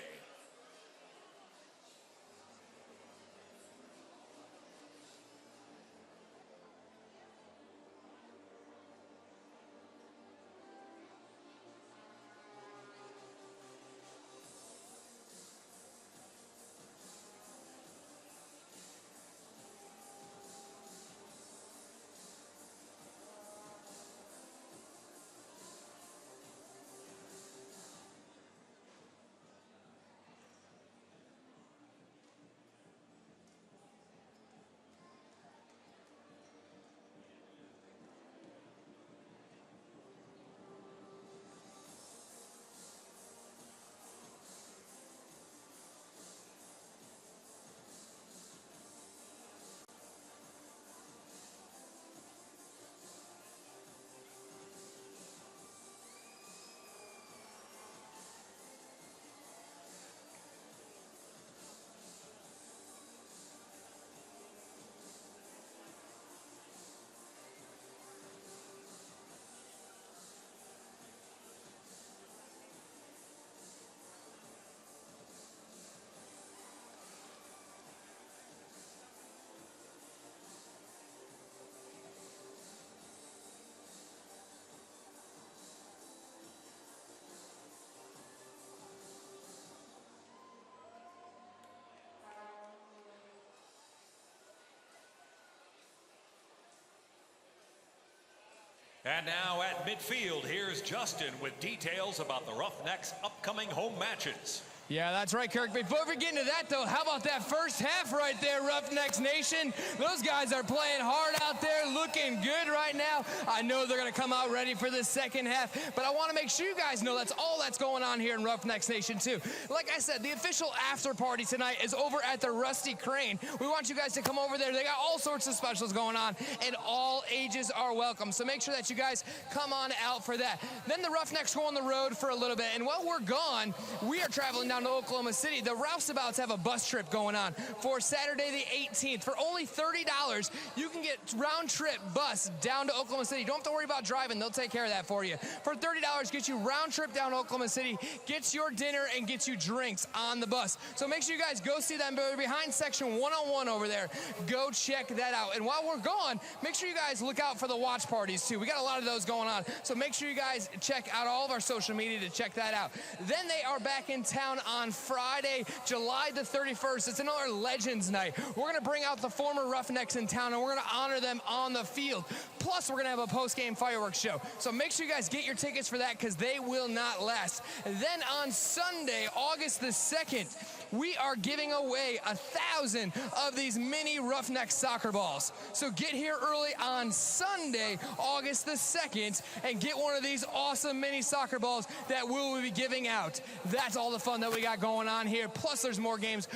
And now at midfield, here's Justin with details about the Roughnecks' upcoming home matches. Yeah, that's right, Kirk. Before we get into that, though, how about that first half right there, Roughnecks Nation? Those guys are playing hard out there, looking good right now. I know they're going to come out ready for the second half, but I want to make sure you guys know that's all that's going on here in Roughnecks Nation, too. Like I said, the official after party tonight is over at the Rusty Crane. We want you guys to come over there. They got all sorts of specials going on, and all ages are welcome. So make sure that you guys come on out for that. Then the Roughnecks go on the road for a little bit, and while we're gone, we are traveling down to Oklahoma City. The Roustabouts have a bus trip going on for Saturday the 18th. For only $30, you can get round trip bus down to Oklahoma City. You don't have to worry about driving. They'll take care of that for you. For $30, gets you round trip down to Oklahoma City, gets your dinner, and gets you drinks on the bus. So make sure you guys go see them. They're behind section 101 over there. Go check that out. And while we're gone, make sure you guys look out for the watch parties too. We got a lot of those going on. So make sure you guys check out all of our social media to check that out. Then they are back in town on Friday, July the 31st. It's another Legends Night. We're going to bring out the former Roughnecks in town, and we're going to honor them on the field. Plus, we're going to have a post-game fireworks show. So make sure you guys get your tickets for that because they will not last. Then on Sunday, August the 2nd, we are giving away 1,000 of these mini Roughnecks soccer balls. So get here early on Sunday, August the 2nd, and get one of these awesome mini soccer balls that we'll be giving out. That's all the fun that we got going on here. Plus, there's more games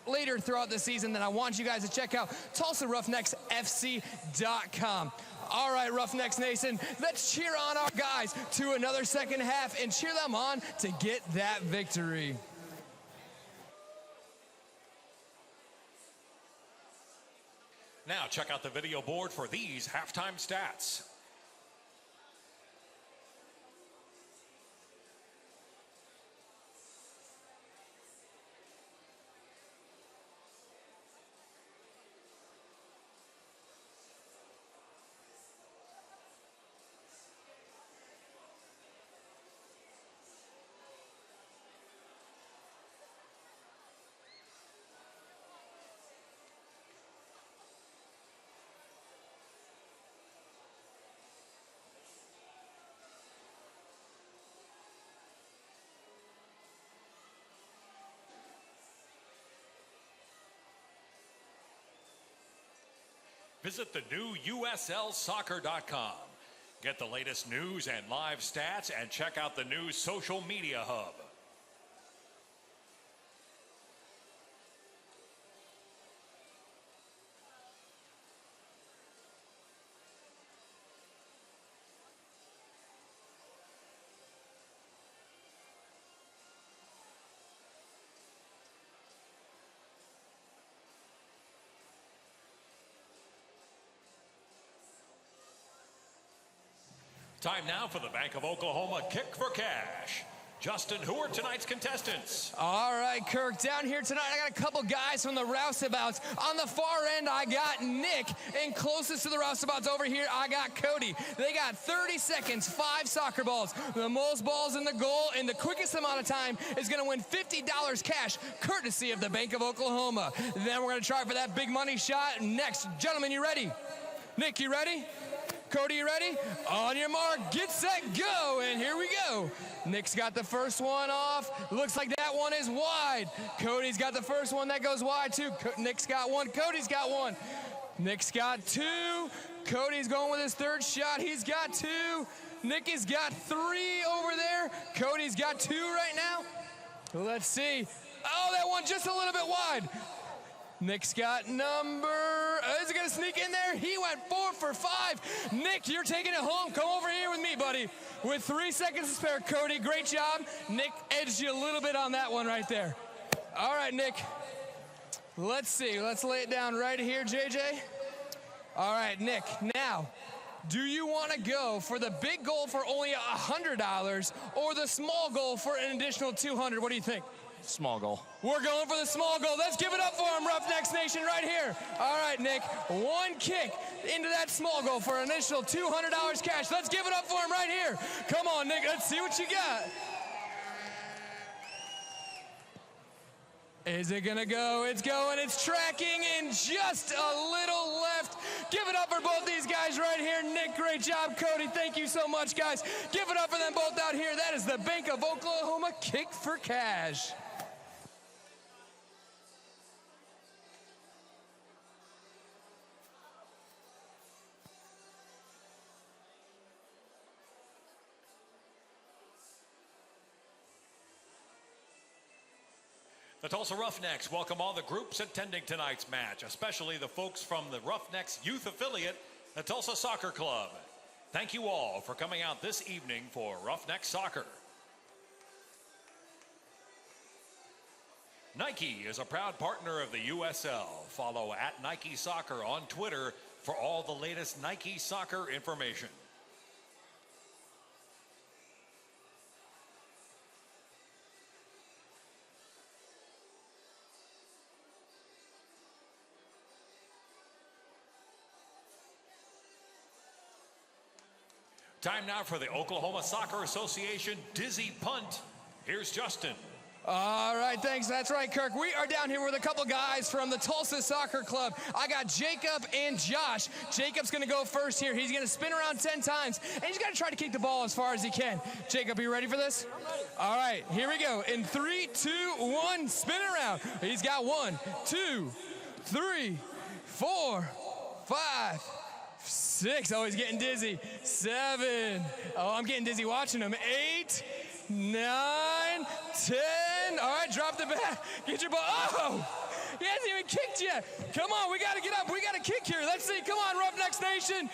later throughout the season that I want you guys to check out. TulsaRoughnecksFC.com. All right, Roughnecks Nation, let's cheer on our guys to another second half and cheer them on to get that victory. Now check out the video board for these halftime stats. Visit the new USLsoccer.com. Get the latest news and live stats and check out the new social media hub. Time now for the Bank of Oklahoma Kick for Cash. Justin, who are tonight's contestants? All right, Kirk, down here tonight, I got a couple guys from the Roustabouts. On the far end, I got Nick, and closest to the Roustabouts over here, I got Cody. They got 30 seconds, 5 soccer balls. The most balls in the goal in the quickest amount of time is going to win $50 cash, courtesy of the Bank of Oklahoma. Then we're going to try for that big money shot next. Gentlemen, you ready? Nick, you ready? Cody, you ready? On your mark, get set, go, and here we go. Nick's got the first one off. Looks like that one is wide. Cody's got the first one that goes wide too. Nick's got one, Cody's got one. Nick's got 2. Cody's going with his third shot. He's got 2. Nick has got 3 over there. Cody's got 2 right now. Let's see. Oh, that one just a little bit wide. Nick's got number, is it gonna sneak in there? He went 4 for 5. Nick, you're taking it home. Come over here with me, buddy. With 3 seconds to spare, Cody, great job. Nick edged you a little bit on that one right there. All right, Nick, let's see. Let's lay it down right here, JJ. All right, Nick, now, do you wanna go for the big goal for only $100 or the small goal for an additional $200? What do you think? Small goal. We're going for the small goal. Let's give it up for him, Roughnecks Nation, right here. All right, Nick, 1 kick into that small goal for an initial $200 cash. Let's give it up for him right here. Come on, Nick, let's see what you got. Is it gonna go? It's going, it's tracking in just a little left. Give it up for both these guys right here. Nick, great job. Cody, thank you so much, guys. Give it up for them both out here. That is the Bank of Oklahoma Kick for Cash. The Tulsa Roughnecks welcome all the groups attending tonight's match, especially the folks from the Roughnecks youth affiliate, the Tulsa Soccer Club. Thank you all for coming out this evening for Roughnecks Soccer. Nike is a proud partner of the USL. Follow @Nike Soccer on Twitter for all the latest Nike soccer information. Time now for the Oklahoma Soccer Association Dizzy Punt. Here's Justin. All right, thanks. That's right, Kirk. We are down here with a couple guys from the Tulsa Soccer Club. I got Jacob and Josh. Jacob's going to go first here. He's going to spin around 10 times, and he's going to try to kick the ball as far as he can. Jacob, are you ready for this? I'm ready. All right, here we go. In 3, 2, 1, spin around. He's got 1, 2, 3, 4, 5, 6. Oh, he's getting dizzy. 7. Oh, I'm getting dizzy watching him. 8, 9, 10. All right, drop the bat. Get your ball. Oh, he hasn't even kicked yet. Come on, we got to get up. We got to kick here. Let's see. Come on, Roughnecks Nation.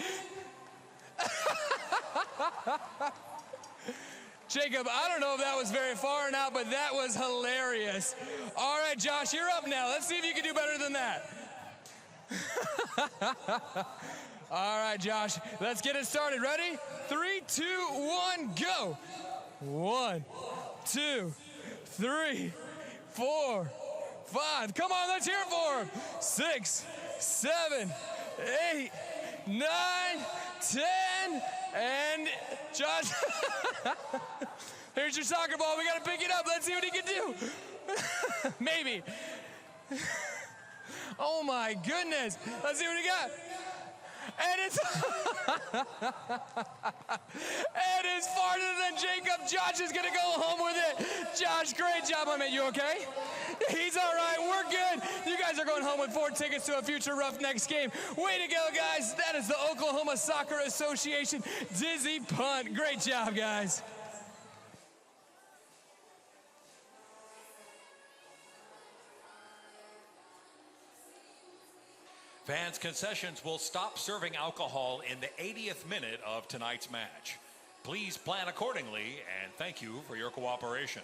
Jacob, I don't know if that was very far or not, but that was hilarious. All right, Josh, you're up now. Let's see if you can do better than that. All right, Josh, let's get it started. Ready? 3, 2, 1, go. 1, 2, 3, 4, 5. Come on, let's hear it for him. 6, 7, 8, 9, 10, and Josh. Here's your soccer ball. We got to pick it up. Let's see what he can do. Maybe. Oh, my goodness. Let's see what he got. And it's and it's farther than than Jacob. Josh is going to go home with it. Josh, great job, my man. You okay? He's all right. We're good. You guys are going home with 4 tickets to a future Roughnecks game. Way to go, guys. That is the Oklahoma Soccer Association Dizzy Punt. Great job, guys. Fans' concessions will stop serving alcohol in the 80th minute of tonight's match. Please plan accordingly, and thank you for your cooperation.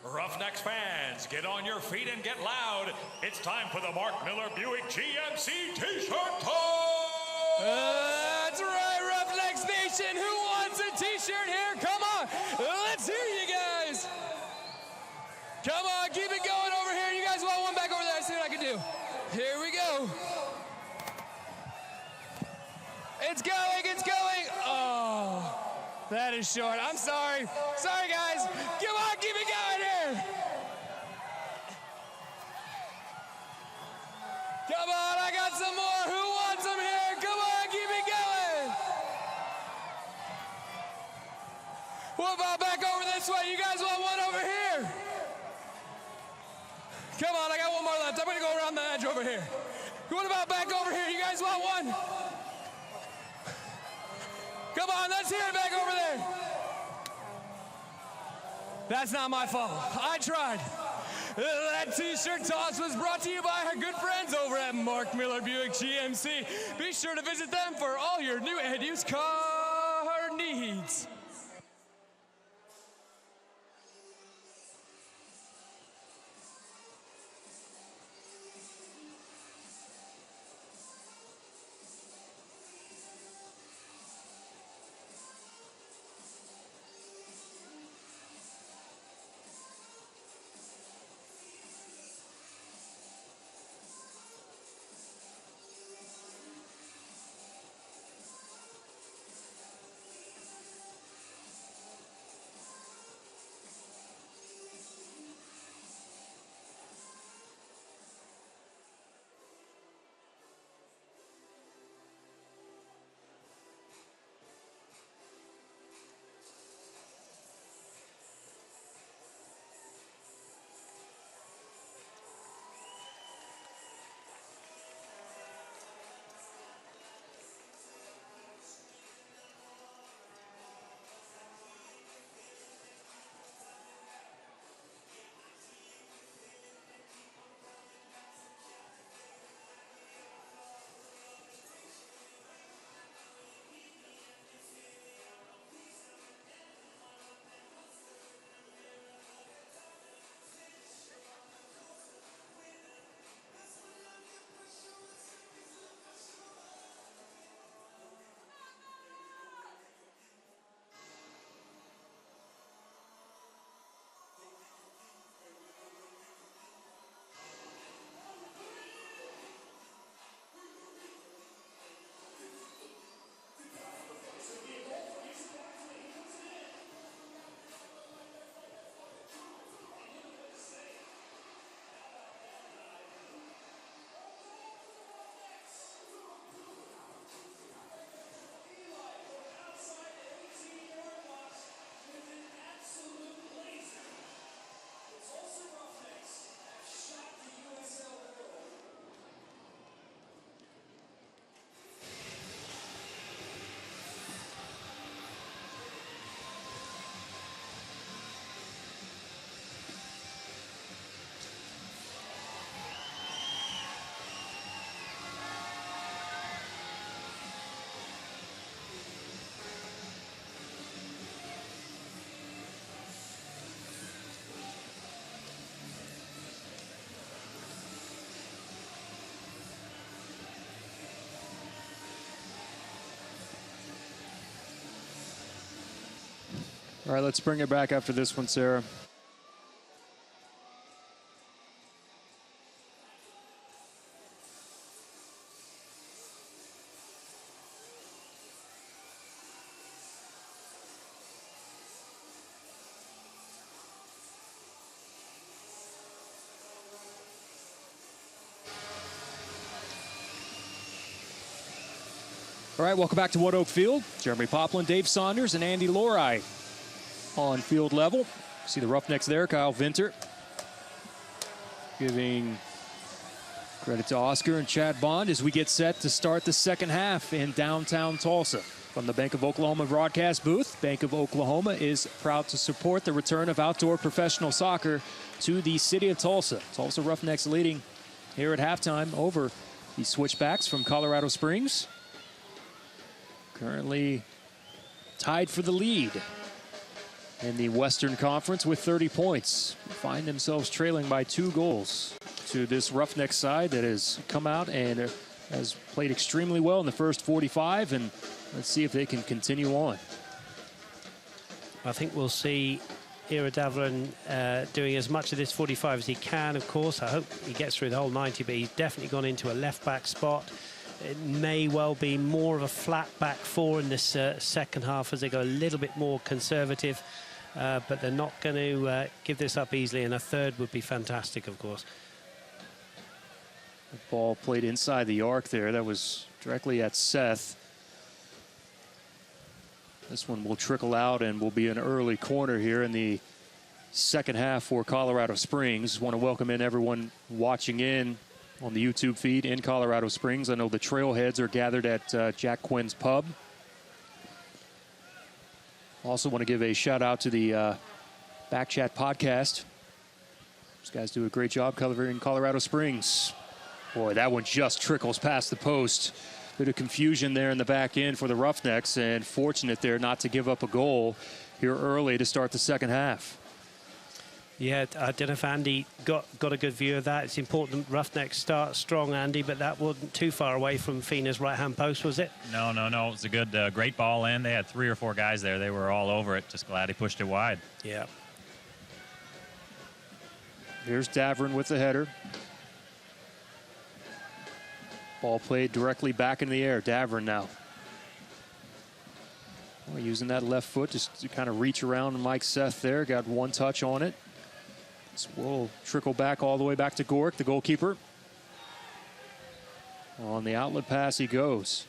Roughnecks fans, get on your feet and get loud. It's time for the Mark Miller Buick GMC t-shirt toss! That's right, Roughnecks Nation. Who wants a t-shirt here? Come on, let's hear you guys. Come on, keep it going over here. You guys want one back over there? I see what I can do. Here we go. It's going, it's going. Oh. That is short. I'm sorry. Sorry, guys. Come on, keep it going here. Come on, I got some more. Who wants them here? Come on, keep it going. What about back over this way? You guys want one over here? Come on, I got one more left. I'm going to go around the edge over here. What about back over here? You guys want one? Come on, let's hear it back over there. That's not my fault. I tried. That t-shirt toss was brought to you by our good friends over at Mark Miller Buick GMC. Be sure to visit them for all your new and used car needs. All right, let's bring it back after this one, Sarah. All right, welcome back to Wood Oak Field. Jeremy Poplin, Dave Saunders, and Andy Lori on field level. See the Roughnecks there, Kyle Vinter. Giving credit to Oscar and Chad Bond as we get set to start the second half in downtown Tulsa. From the Bank of Oklahoma broadcast booth, Bank of Oklahoma is proud to support the return of outdoor professional soccer to the city of Tulsa. Tulsa Roughnecks leading here at halftime over the Switchbacks from Colorado Springs. Currently tied for the lead in the Western Conference with 30 points. Find themselves trailing by 2 goals to this Roughnecks side that has come out and has played extremely well in the first 45, and let's see if they can continue on. I think we'll see Ira Davlin doing as much of this 45 as he can, of course. I hope he gets through the whole 90, but he's definitely gone into a left-back spot. It may well be more of a flat back four in this second half as they go a little bit more conservative, but they're not going to give this up easily, and a third would be fantastic, of course. The ball played inside the arc there. That was directly at Seth. This one will trickle out and will be an early corner here in the second half for Colorado Springs. Want to welcome in everyone watching in on the YouTube feed in Colorado Springs. I know the Trailheads are gathered at Jack Quinn's Pub. Also want to give a shout out to the Back Chat podcast. These guys do a great job covering Colorado Springs. Boy, that one just trickles past the post. Bit of confusion there in the back end for the Roughnecks, and fortunate there not to give up a goal here early to start the second half. Yeah, I don't know if Andy got a good view of that. It's important Roughnecks start strong, Andy, but that wasn't too far away from Fina's right-hand post, was it? No. It was a good, great ball in. They had 3 or 4 guys there. They were all over it. Just glad he pushed it wide. Yeah. Here's Davern with the header. Ball played directly back in the air. Davern now. Well, using that left foot just to kind of reach around Mike Seth there. Got one touch on it. This will trickle back all the way back to Gork, the goalkeeper. On the outlet pass he goes.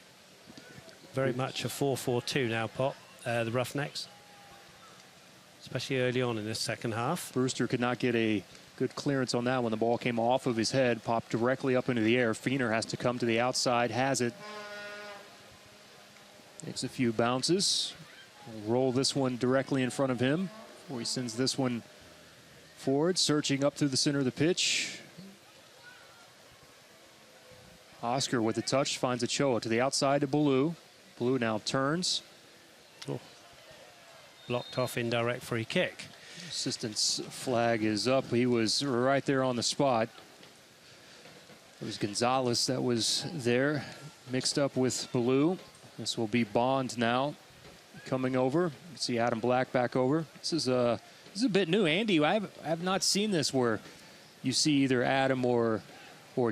Very much a 4-4-2 now, Pop, the Roughnecks. Especially early on in this second half. Brewster could not get a good clearance on that when the ball came off of his head, popped directly up into the air. Fiener has to come to the outside, has it. Takes a few bounces. We'll roll this one directly in front of him before he sends this one forward, searching up through the center of the pitch. Oscar with the touch finds Ochoa to the outside to Ballou. Ballou now turns. Oh. Blocked off indirect free kick. Assistant's flag is up. He was right there on the spot. It was Gonzalez that was there, mixed up with Ballou. This will be Bond now coming over. You can see Adam Black back over. This is a bit new. Andy, I have not seen this where you see either Adam or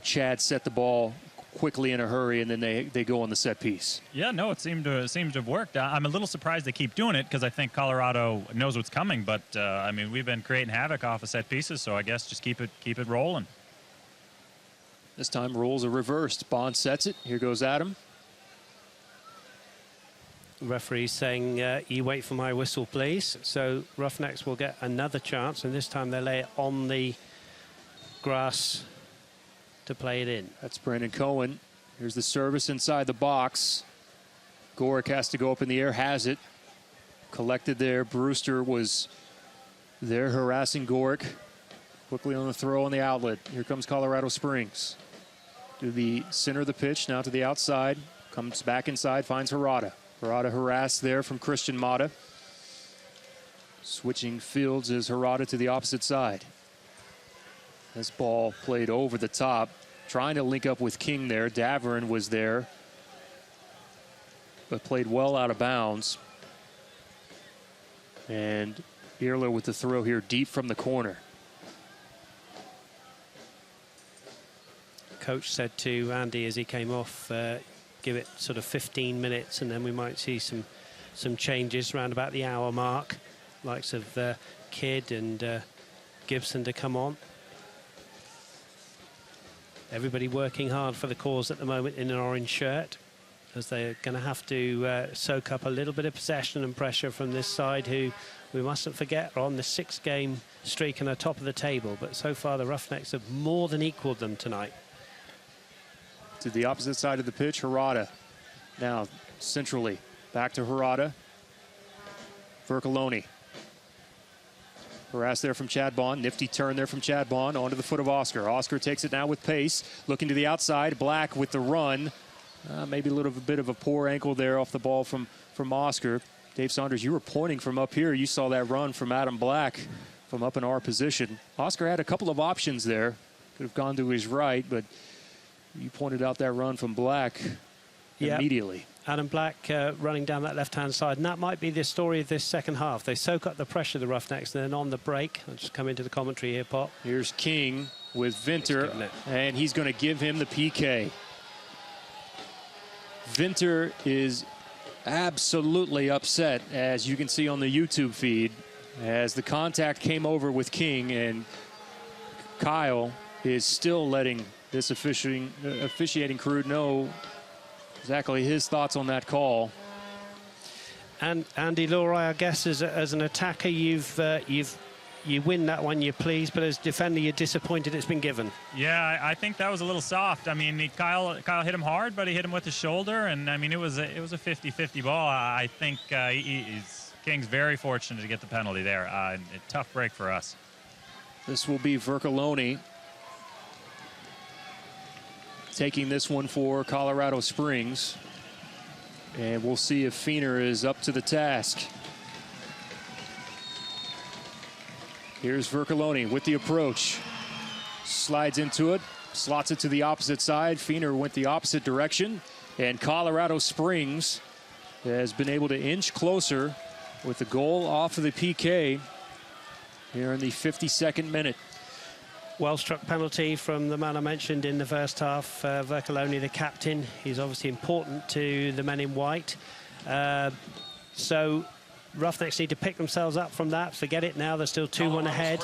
Chad set the ball quickly in a hurry and then they go on the set piece. Yeah, no, it seemed to have worked. I'm a little surprised they keep doing it because I think Colorado knows what's coming. But I mean, we've been creating havoc off of set pieces, so I guess just keep it rolling. This time roles are reversed. Bond sets it. Here goes Adam. Referee saying, you wait for my whistle, please. So Roughnecks will get another chance, and this time they lay it on the grass to play it in. That's Brandon Cohen. Here's the service inside the box. Gorick has to go up in the air, has it. Collected there. Brewster was there harassing Gorick. Quickly on the throw on the outlet. Here comes Colorado Springs. To the center of the pitch, now to the outside. Comes back inside, finds Harada. Harada harassed there from Christian Mata. Switching fields is Harada to the opposite side. This ball played over the top. Trying to link up with King there. Davern was there, but played well out of bounds. And Earler with the throw here deep from the corner. Coach said to Andy as he came off, give it sort of 15 minutes and then we might see some changes around about the hour mark. Likes of Kidd and Gibson to come on. Everybody working hard for the cause at the moment in an orange shirt, as they're going to have to soak up a little bit of possession and pressure from this side, who we mustn't forget are on the 6-game streak and are top of the table. But so far the Roughnecks have more than equalled them tonight. To the opposite side of the pitch, Harada. Now centrally, back to Harada. Vercoloni. Harass there from Chadbon. Nifty turn there from Chadbon onto the foot of Oscar. Oscar takes it now with pace. Looking to the outside. Black with the run. Maybe a little bit of a poor ankle there off the ball from Oscar. Dave Saunders, you were pointing from up here. You saw that run from Adam Black from up in our position. Oscar had a couple of options there. Could have gone to his right, but you pointed out that run from Black immediately. Adam Black running down that left-hand side, and that might be the story of this second half. They soak up the pressure, the Roughnecks, and then on the break, I'll just come into the commentary here, Pop. Here's King with Vinter, and he's going to give him the PK. Vinter is absolutely upset, as you can see on the YouTube feed, as the contact came over with King, and Kyle is still letting this officiating crew know exactly his thoughts on that call. And Andy Lurai, I guess, as an attacker, you win that one, you're pleased, but as defender, you're disappointed it's been given. Yeah, I think that was a little soft. I mean, Kyle hit him hard, but he hit him with his shoulder, and I mean, it was a 50-50 ball. I think King's very fortunate to get the penalty there. A tough break for us. This will be Vercoloni taking this one for Colorado Springs. And we'll see if Feener is up to the task. Here's Vercoloni with the approach. Slides into it, slots it to the opposite side. Feener went the opposite direction. And Colorado Springs has been able to inch closer with the goal off of the PK here in the 52nd minute. Well-struck penalty from the man I mentioned in the first half, Vercoloni, the captain. He's obviously important to the men in white. So Roughnecks need to pick themselves up from that. Forget it now, they're still 2-1 ahead.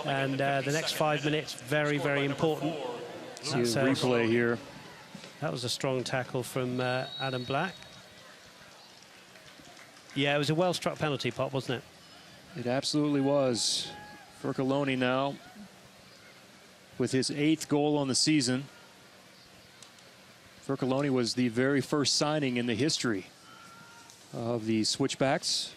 And the next 5 minutes, very, very important. See a replay here. That was a strong tackle from Adam Black. Yeah, it was a well-struck penalty, Pop, wasn't it? It absolutely was. Vercoloni now with his 8th goal on the season. Vercoloni was the very first signing in the history of the Switchbacks.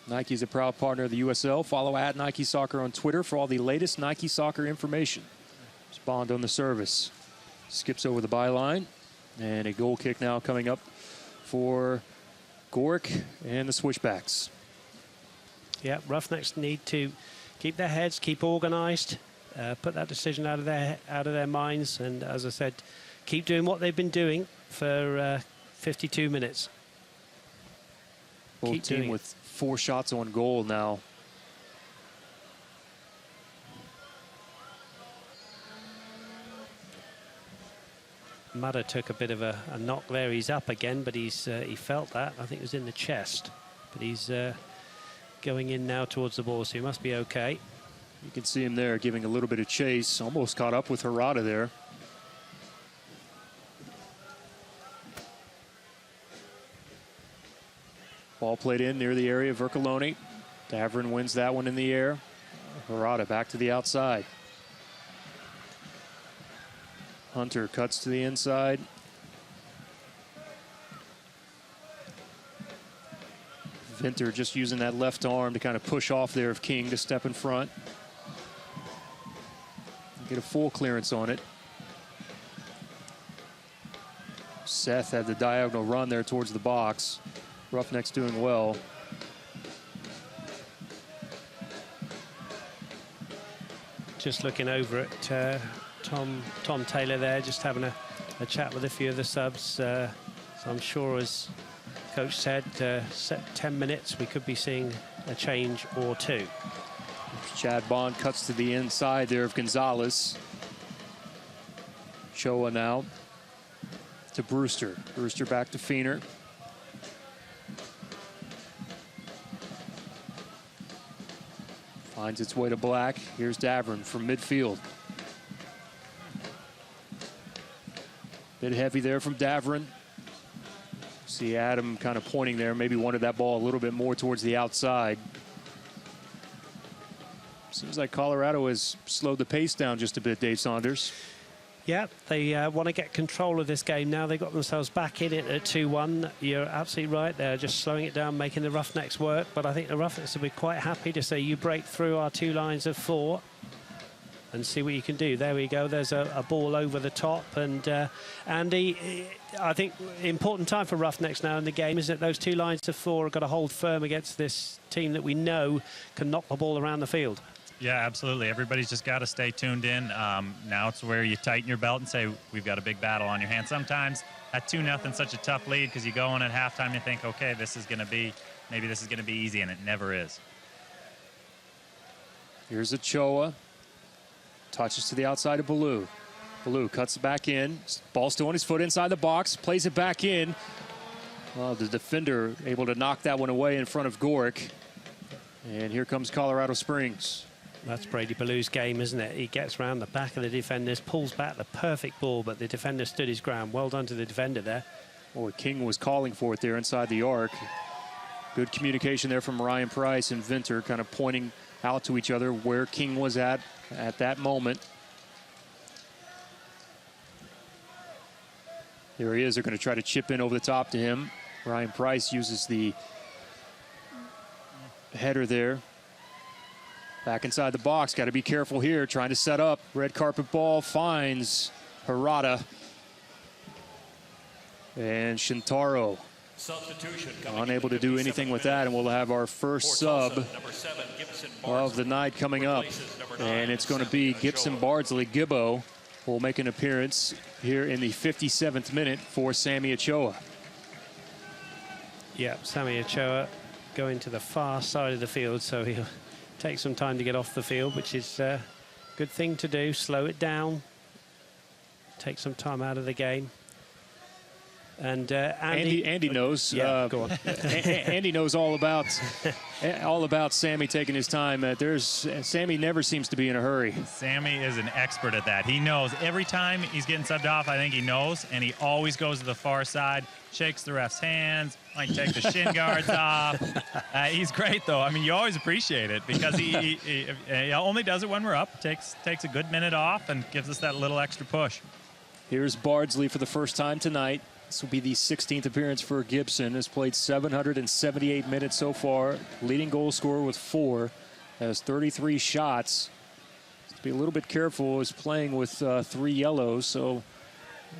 Nike's a proud partner of the USL. Follow at Nike Soccer on Twitter for all the latest Nike Soccer information. There's Bond on the service. Skips over the byline. And a goal kick now coming up for Gorick and the Switchbacks. Yeah, Roughnecks need to keep their heads, keep organised. Put that decision out of their minds, and as I said, keep doing what they've been doing for 52 minutes. Both team with 4 shots on goal now. Madder took a bit of a knock there. He's up again, but he felt that. I think it was in the chest, but he's going in now towards the ball, so he must be okay. You can see him there giving a little bit of chase. Almost caught up with Harada there. Ball played in near the area of Vercoloni. Davern wins that one in the air. Harada back to the outside. Hunter cuts to the inside. Vinter just using that left arm to kind of push off there of King to step in front. Get a full clearance on it. Seth had the diagonal run there towards the box. Roughnecks doing well. Just looking over at Tom Taylor there, just having a chat with a few of the subs. So I'm sure as coach said, set 10 minutes, we could be seeing a change or two. Chad Bond cuts to the inside there of Gonzalez. Choa now to Brewster. Brewster back to Feener. Finds its way to Black. Here's Davern from midfield. Bit heavy there from Davern. See Adam kind of pointing there. Maybe wanted that ball a little bit more towards the outside. Seems like Colorado has slowed the pace down just a bit, Dave Saunders. Yeah, they want to get control of this game now. They got themselves back in it at 2-1. You're absolutely right. They're just slowing it down, making the Roughnecks work. But I think the Roughnecks will be quite happy to say, you break through our 2 lines of 4 and see what you can do. There we go. There's a ball over the top. And Andy, I think important time for Roughnecks now in the game is that those 2 lines of 4 have got to hold firm against this team that we know can knock the ball around the field. Yeah, absolutely. Everybody's just got to stay tuned in. Now it's where you tighten your belt and say, we've got a big battle on your hands. Sometimes at 2-0, such a tough lead because you go in at halftime, you think, okay, maybe this is going to be easy, and it never is. Here's Ochoa. Touches to the outside of Ballou. Ballou cuts it back in. Ball still on his foot inside the box. Plays it back in. Well, the defender able to knock that one away in front of Gorick. And here comes Colorado Springs. That's Brady Ballou's game, isn't it? He gets around the back of the defenders, pulls back the perfect ball, but the defender stood his ground. Well done to the defender there. Boy, King was calling for it there inside the arc. Good communication there from Ryan Price and Vinter, kind of pointing out to each other where King was at that moment. There he is. They're going to try to chip in over the top to him. Ryan Price uses the header there. Back inside the box. Got to be careful here. Trying to set up. Red carpet ball finds Harada. And Shintaro unable to do anything with that, and we'll have our first sub of the night coming up. And it's going to be Gibson Bardsley. Gibbo will make an appearance here in the 57th minute for Sammy Ochoa. Yeah, Sammy Ochoa going to the far side of the field, so he'll take some time to get off the field, which is a good thing to do. Slow it down, take some time out of the game. And Andy knows. Yeah, go on. Andy knows all about Sammy taking his time. Sammy never seems to be in a hurry. Sammy is an expert at that. He knows every time he's getting subbed off. I think he knows, and he always goes to the far side, shakes the ref's hands, might take the shin guards off. He's great, though. I mean, you always appreciate it because he only does it when we're up. Takes a good minute off and gives us that little extra push. Here's Bardsley for the first time tonight. This will be the 16th appearance for Gibson. Has played 778 minutes so far. Leading goal scorer with 4. Has 33 shots. Has to be a little bit careful. Is playing with 3 yellows, so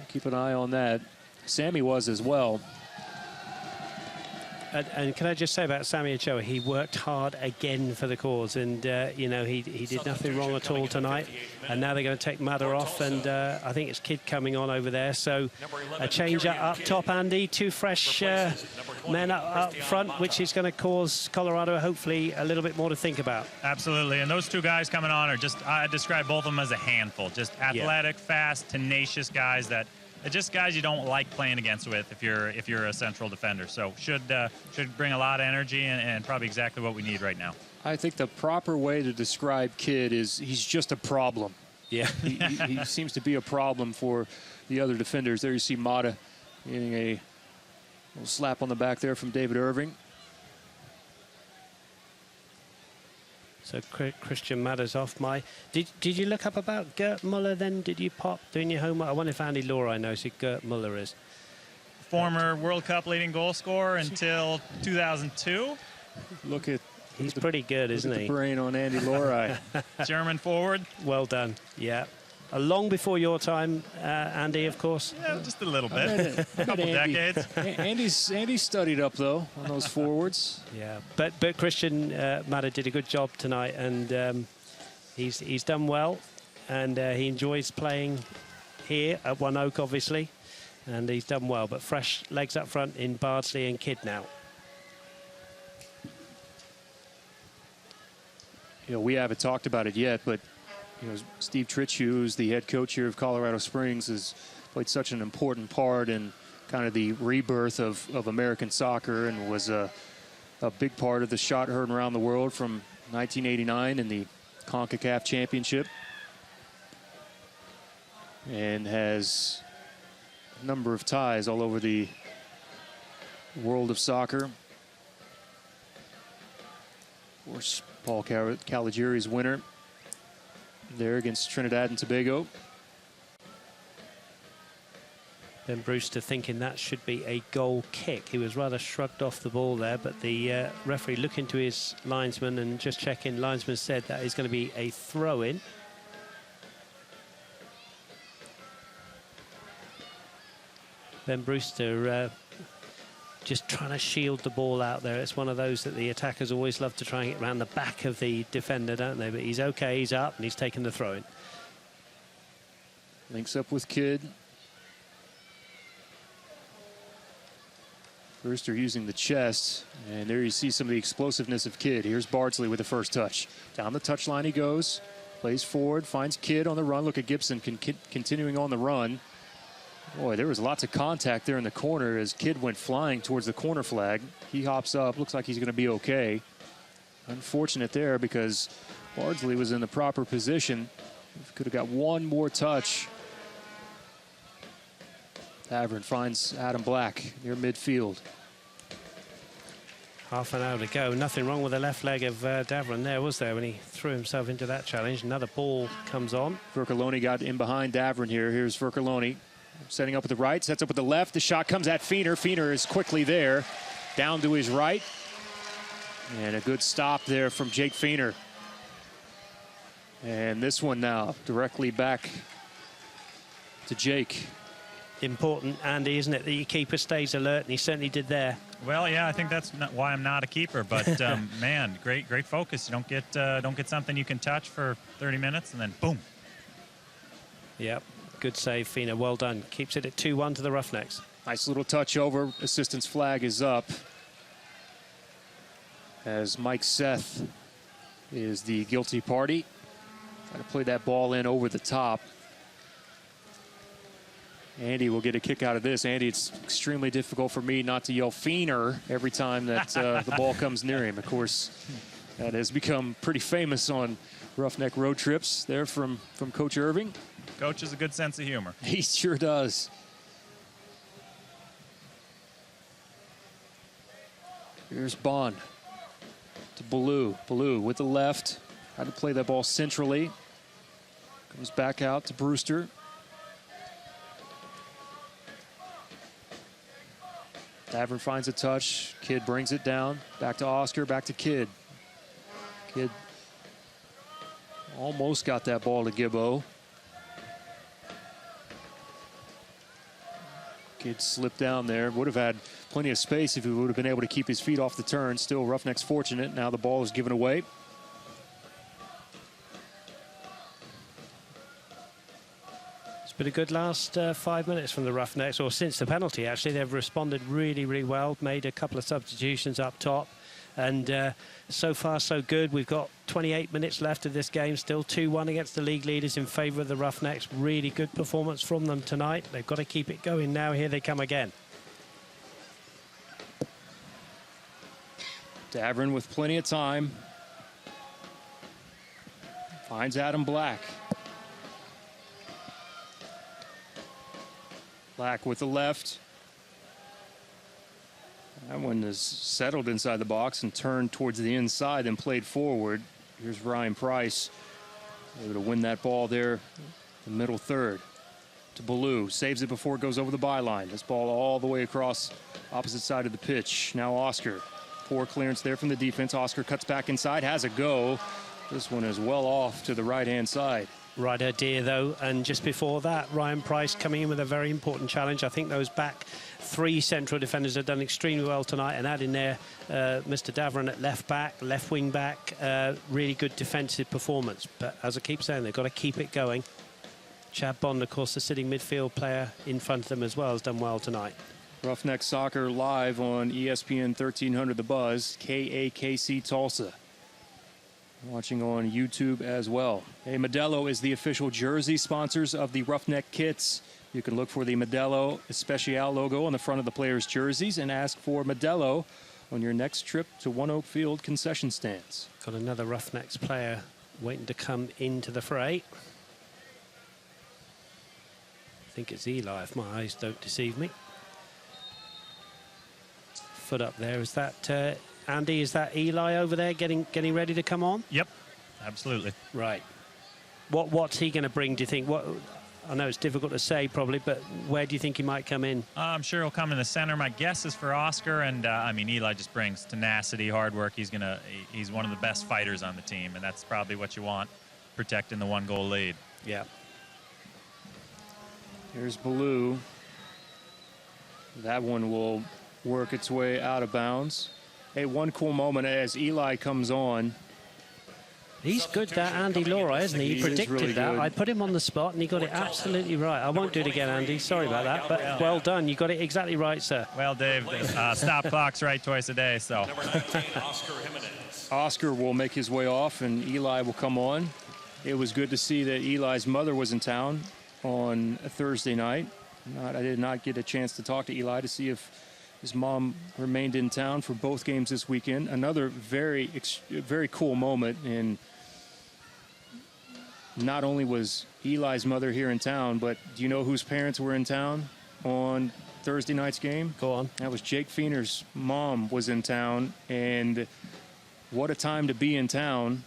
keep an eye on that. Sammy was as well. And can I just say about Sammy Ochoa, he worked hard again for the cause, and you know, he did nothing wrong at all tonight. And now they're going to take Madder off, and I think it's Kidd coming on over there. So a change up top, Andy. 2 fresh men up front, which is going to cause Colorado hopefully a little bit more to think about. Absolutely, and those 2 guys coming on are just, I describe both of them as a handful. Just athletic, fast, tenacious guys that just guys you don't like playing against with if you're a central defender. So should bring a lot of energy and probably exactly what we need right now. I think the proper way to describe Kidd is he's just a problem. Yeah. he seems to be a problem for the other defenders. There you see Mata getting a little slap on the back there from David Irving. So Christian Madder's off. Did you look up about Gert Muller then? Did you pop doing your homework? I wonder if Andy Lorey knows who Gert Muller is. Former World Cup leading goal scorer until 2002. He's pretty good, isn't he? The brain on Andy Lorey. German forward. Well done. Yeah. Long before your time, Andy, of course. Yeah, just a little bit. A couple decades. Andy studied up, though, on those forwards. Yeah, but Christian Madder did a good job tonight, and he's done well, and he enjoys playing here at One Oak, obviously. And he's done well, but fresh legs up front in Bardsley and Kidd now. You know, we haven't talked about it yet, but you know, Steve Tritchue, who's the head coach here of Colorado Springs, has played such an important part in kind of the rebirth of American soccer, and was a big part of the shot heard around the world from 1989 in the CONCACAF Championship, and has a number of ties all over the world of soccer. Of course, Paul Caligiuri's winner there against Trinidad and Tobago. Ben Brewster thinking that should be a goal kick. He was rather shrugged off the ball there, but the referee looking to his linesman and just checking, linesman said that is going to be a throw-in. Ben Brewster just trying to shield the ball out there. It's one of those that the attackers always love to try and get around the back of the defender, don't they? But he's okay, he's up, and he's taken the throw-in. Links up with Kidd. Brewster using the chest, and there you see some of the explosiveness of Kidd. Here's Bardsley with the first touch. Down the touchline he goes, plays forward, finds Kidd on the run. Look at Gibson continuing on the run. Boy, there was lots of contact there in the corner as Kidd went flying towards the corner flag. He hops up, looks like he's going to be okay. Unfortunate there because Bardsley was in the proper position. Could have got one more touch. Davern finds Adam Black near midfield. Half an hour to go. Nothing wrong with the left leg of Davern there, was there, when he threw himself into that challenge? Another ball comes on. Vercoloni got in behind Davern here. Here's Vercoloni setting up with the right, sets up with the left. The shot comes at Feener. Feener is quickly there, down to his right. And a good stop there from Jake Feener. And this one now directly back to Jake. Important, Andy, isn't it, that your keeper stays alert, and he certainly did there. Well, yeah, I think that's not why I'm not a keeper. But man, great focus. You don't get something you can touch for 30 minutes, and then boom. Yep, good save, Feener. Well done. Keeps it at 2-1 to the Roughnecks. Nice little touch over. Assistant's flag is up as Mike Seth is the guilty party. Trying to play that ball in over the top. Andy will get a kick out of this. Andy, it's extremely difficult for me not to yell Feener every time that the ball comes near him. Of course, that has become pretty famous on Roughneck road trips there from Coach Irving. Coach has a good sense of humor. He sure does. Here's Bond to Ballou. Ballou with the left. Had to play that ball centrally. Comes back out to Brewster. Davern finds a touch. Kidd brings it down. Back to Oscar, back to Kidd. Kidd almost got that ball to Gibbo. Kidd slipped down there. Would have had plenty of space if he would have been able to keep his feet off the turn. Still, Roughnecks fortunate. Now the ball is given away. Been a good last 5 minutes from the Roughnecks, or since the penalty, actually. They've responded really, really well, made a couple of substitutions up top, and so far so good. We've got 28 minutes left of this game, still 2-1 against the league leaders in favour of the Roughnecks. Really good performance from them tonight. They've got to keep it going now. Here they come again. Davern with plenty of time. Finds Adam Black. Black with the left. That one is settled inside the box and turned towards the inside, then played forward. Here's Ryan Price, able to win that ball there, the middle third. To Ballou, saves it before it goes over the byline. This ball all the way across opposite side of the pitch. Now Oscar, poor clearance there from the defense. Oscar cuts back inside, has a go. This one is well off to the right-hand side. Right idea, though, and just before that, Ryan Price coming in with a very important challenge. I think those back three central defenders have done extremely well tonight, and adding there Mr. Davern at left back, left wing back, really good defensive performance. But as I keep saying, they've got to keep it going. Chad Bond, of course, the sitting midfield player in front of them as well, has done well tonight. Roughneck Soccer live on ESPN 1300 The Buzz, KAKC Tulsa. Watching on YouTube as well. Hey, Modelo is the official jersey sponsors of the Roughneck kits. You can look for the Modelo Especial logo on the front of the players' jerseys and ask for Modelo on your next trip to One Oak Field concession stands. Got another Roughnecks player waiting to come into the fray. I think it's Eli, if my eyes don't deceive me. Foot up there. Is that Andy? Is that Eli over there getting ready to come on? Yep, absolutely. Right. What's he going to bring? Do you think? What? I know it's difficult to say probably, but where do you think he might come in? I'm sure he'll come in the center. My guess is for Oscar, and I mean Eli just brings tenacity, hard work. He's one of the best fighters on the team, and that's probably what you want, protecting the 1-goal lead. Yeah. Here's Baloo. That one will work its way out of bounds. Hey, one cool moment as Eli comes on. He's good, that Andy Laura, isn't he? He predicted really that. good. I put him on the spot and he got it absolutely right. I won't do it again, Andy. Sorry about that, but well done. You got it exactly right, sir. Well, Dave, stop clock's right twice a day, so. Number 19, Oscar Jimenez. Oscar will make his way off and Eli will come on. It was good to see that Eli's mother was in town on a Thursday night. I did not get a chance to talk to Eli to see if his mom remained in town for both games this weekend. Another very cool moment. And not only was Eli's mother here in town, but do you know whose parents were in town on Thursday night's game? Go on. That was Jake Fiener's mom was in town. And what a time to be in town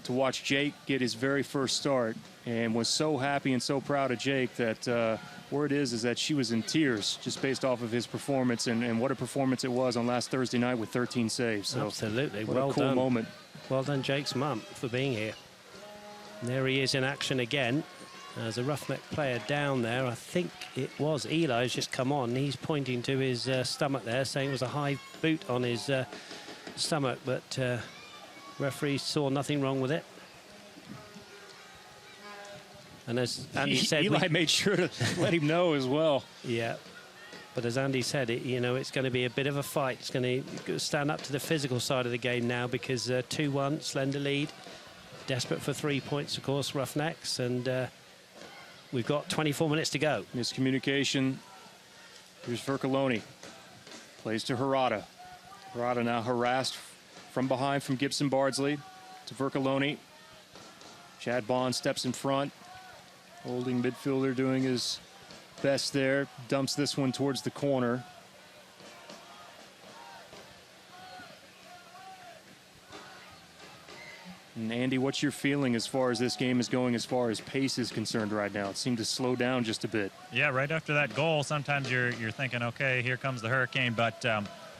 to watch Jake get his very first start, and was so happy and so proud of Jake that word is that she was in tears just based off of his performance and what a performance it was on last Thursday night with 13 saves. So absolutely. what Well a cool done. moment. Well done, Jake's mum, for being here. And there he is in action again. As a Roughneck player down there, I think it was Eli has just come on. He's pointing to his stomach there, saying it was a high boot on his stomach, but referee saw nothing wrong with it. And as Andy said, Eli made sure to let him know as well. Yeah, but as Andy said, it's going to be a bit of a fight. It's going to stand up to the physical side of the game now because 2-1, slender lead. Desperate for 3 points, of course, Roughnecks, and we've got 24 minutes to go. Miscommunication. Here's Vercoloni. Plays to Harada. Harada now harassed from behind from Gibson Bardsley to Vercoloni. Chad Bond steps in front. Holding midfielder doing his best there. Dumps this one towards the corner. And Andy, what's your feeling as far as this game is going, as far as pace is concerned right now? It seemed to slow down just a bit. Yeah, right after that goal, sometimes you're thinking, okay, here comes the hurricane, but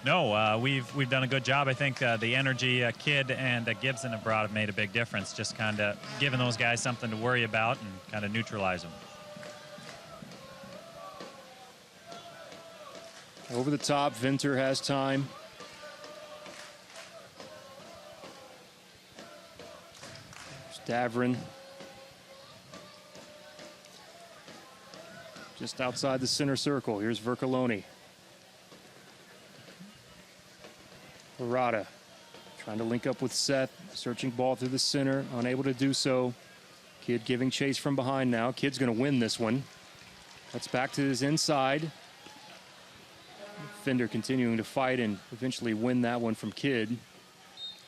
no, we've done a good job. I think the energy Kidd and Gibson have brought have made a big difference, just kind of giving those guys something to worry about and kind of neutralize them. Over the top, Vinter has time. Davrin. Just outside the center circle. Here's Vercoloni. Harada trying to link up with Seth. Searching ball through the center. Unable to do so. Kidd giving chase from behind now. Kidd's going to win this one. That's back to his inside. Fender continuing to fight and eventually win that one from Kidd.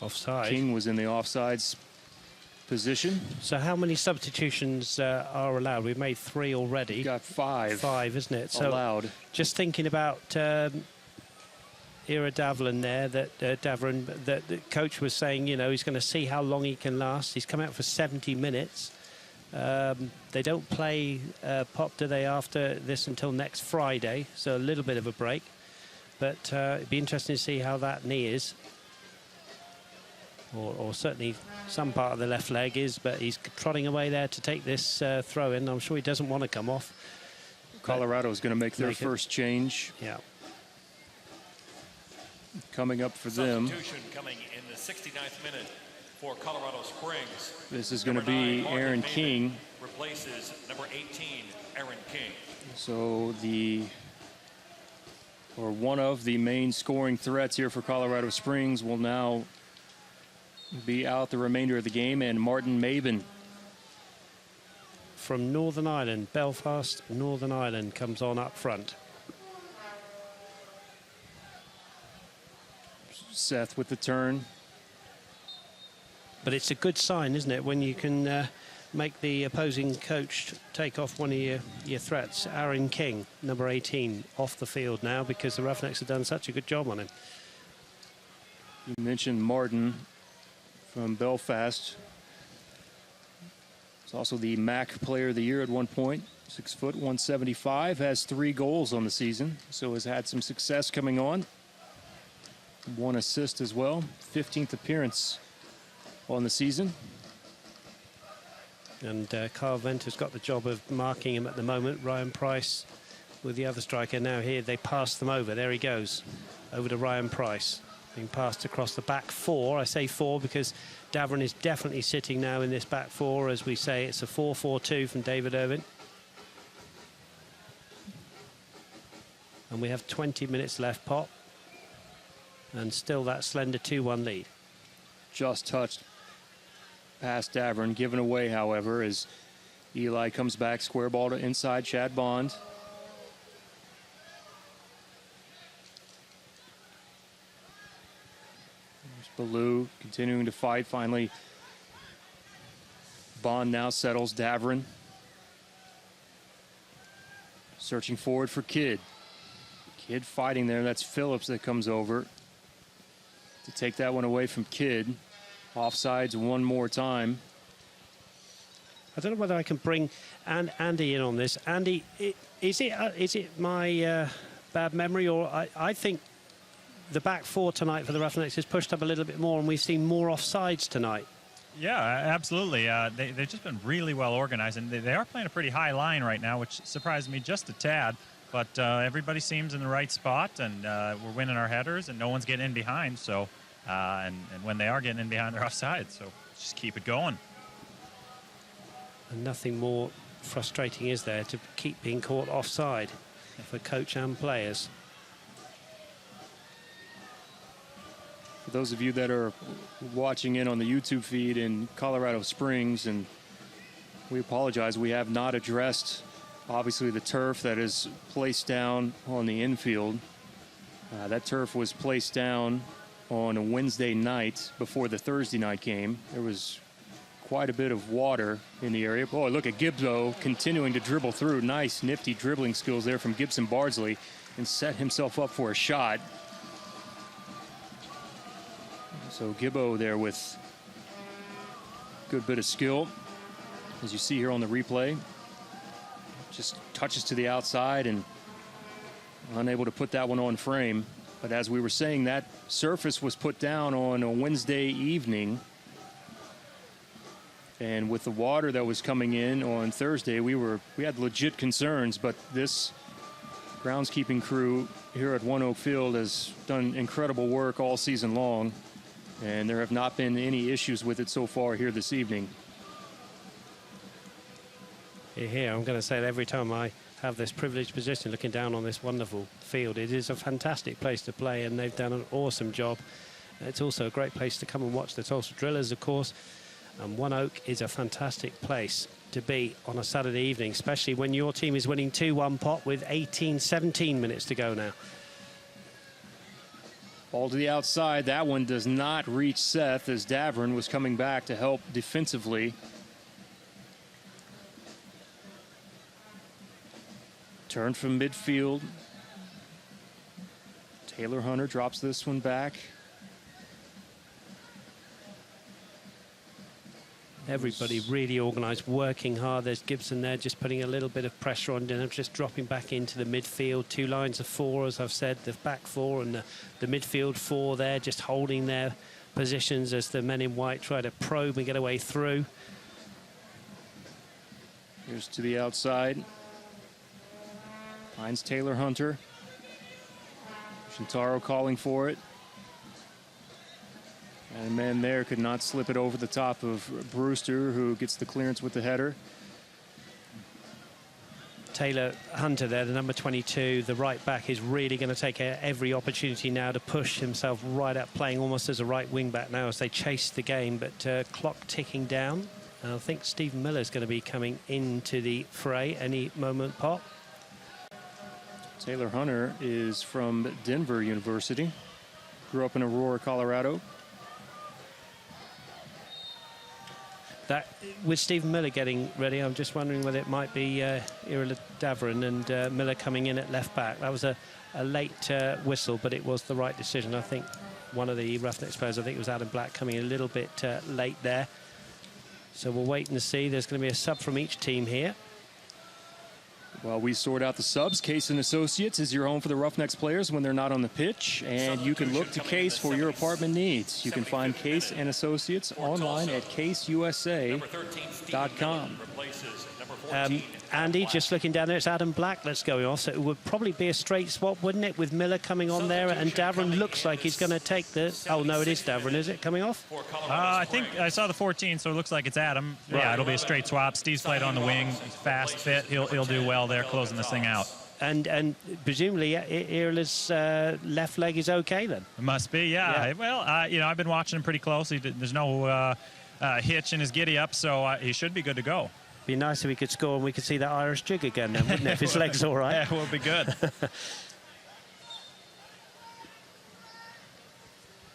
Offside. King was in the offsides position. So how many substitutions are allowed? We've made 3 already. We've got 5. 5, isn't it? So allowed. Just thinking about Ira Davlin there, that the coach was saying, he's going to see how long he can last. He's come out for 70 minutes. They don't play Pop, do they, after this until next Friday, so a little bit of a break. But it'd be interesting to see how that knee is. Or certainly some part of the left leg is, but he's trotting away there to take this throw in. I'm sure he doesn't want to come off. Colorado's going to make their first change. Yeah. Coming up for them. Substitution coming in the 69th minute For Colorado Springs, This is going to number 9, be Martin Aaron Maven, King. replaces number 18, Aaron King. So one of the main scoring threats here for Colorado Springs will now be out the remainder of the game, and Martin Maven. From Northern Ireland, Belfast, Northern Ireland comes on up front. Seth with the turn. But it's a good sign, isn't it, when you can make the opposing coach take off one of your threats. Aaron King, number 18, off the field now because the Roughnecks have done such a good job on him. You mentioned Martin from Belfast. He's also the MAC Player of the Year at one point. 6 foot, 175, has 3 goals on the season, so has had some success coming on. 1 assist as well, 15th appearance on the season. And Carl Venter's got the job of marking him at the moment. Ryan Price with the other striker now here. They pass them over. There he goes, over to Ryan Price. Being passed across the back 4. I say 4 because Davern is definitely sitting now in this back 4. As we say, it's a 4-4-2 from David Irvin. And we have 20 minutes left, Pop. And still that slender 2-1 lead. Just touched past Davern, given away, however, as Eli comes back, square ball to inside Chad Bond. There's Ballou continuing to fight. Finally, Bond now settles Davern. Searching forward for Kidd. Kidd fighting there. That's Phillips that comes over to take that one away from Kidd. Offsides one more time. I don't know whether I can bring Andy in on this. Andy, is it my bad memory, or I think the back 4 tonight for the Roughnecks has pushed up a little bit more, and we've seen more offsides tonight. Yeah, absolutely. They've just been really well organized, and they are playing a pretty high line right now, which surprised me just a tad. But everybody seems in the right spot, and we're winning our headers, and no one's getting in behind. So, and when they are getting in behind, they're offside. So just keep it going. And nothing more frustrating, is there, to keep being caught offside for coach and players. For those of you that are watching in on the YouTube feed in Colorado Springs, and we apologize, we have not addressed obviously the turf that is placed down on the infield. That turf was placed down on a Wednesday night before the Thursday night game. There was quite a bit of water in the area. Boy, look at Gibbo continuing to dribble through. Nice, nifty dribbling skills there from Gibson Bardsley, and set himself up for a shot. So Gibbo there with a good bit of skill, as you see here on the replay. Just touches to the outside and unable to put that one on frame. But as we were saying, that surface was put down on a Wednesday evening. And with the water that was coming in on Thursday, we had legit concerns. But this groundskeeping crew here at One Oak Field has done incredible work all season long. And there have not been any issues with it so far here this evening. Here, I'm going to say it every time I have this privileged position looking down on this wonderful field. It is a fantastic place to play, and they've done an awesome job. It's also a great place to come and watch the Tulsa Drillers, of course. And One Oak is a fantastic place to be on a Saturday evening, especially when your team is winning 2-1 Pop with 17 minutes to go now. Ball to the outside. That one does not reach Seth, as Davern was coming back to help defensively. Turn from midfield. Taylor Hunter drops this one back. Everybody really organised, working hard. There's Gibson there just putting a little bit of pressure on Denham, just dropping back into the midfield. 2 lines of 4, as I've said, the back 4 and the midfield 4 there, just holding their positions as the men in white try to probe and get away through. Here's to the outside. Finds Taylor Hunter. Shintaro calling for it. And man there could not slip it over the top of Brewster, who gets the clearance with the header. Taylor Hunter there, the number 22, the right back, is really going to take every opportunity now to push himself right up, playing almost as a right wing back now as they chase the game, but clock ticking down. And I think Stephen Miller is going to be coming into the fray any moment, Pop. Taylor Hunter is from Denver University. Grew up in Aurora, Colorado. That, with Stephen Miller getting ready, I'm just wondering whether it might be Irila Davron and Miller coming in at left back. That was a late whistle, but it was the right decision. I think one of the Roughnecks players, I think it was Adam Black, coming in a little bit late there. So we'll wait and see. There's going to be a sub from each team here. While we sort out the subs, Case & Associates is your home for the Roughnecks players when they're not on the pitch, and you can look to Case for your apartment needs. You can find Case & Associates online at caseusa.com. Andy, just looking down there, it's Adam Black that's going off, so it would probably be a straight swap, wouldn't it, with Miller coming on there, and Davron looks like he's going to take the... Oh, no, it is Davron, is it, coming off? I think I saw the 14, so it looks like it's Adam. Yeah, it'll be a straight swap. Steve's played on the wing. He's fast, fit. He'll do well there, closing this thing out. And presumably Irila's left leg is okay then? It must be, yeah. Well, I've been watching him pretty closely. There's no hitch in his giddy-up, so he should be good to go. Be nice if we could score and we could see that Irish jig again then, wouldn't it, if his leg's all right? Yeah, it would be good.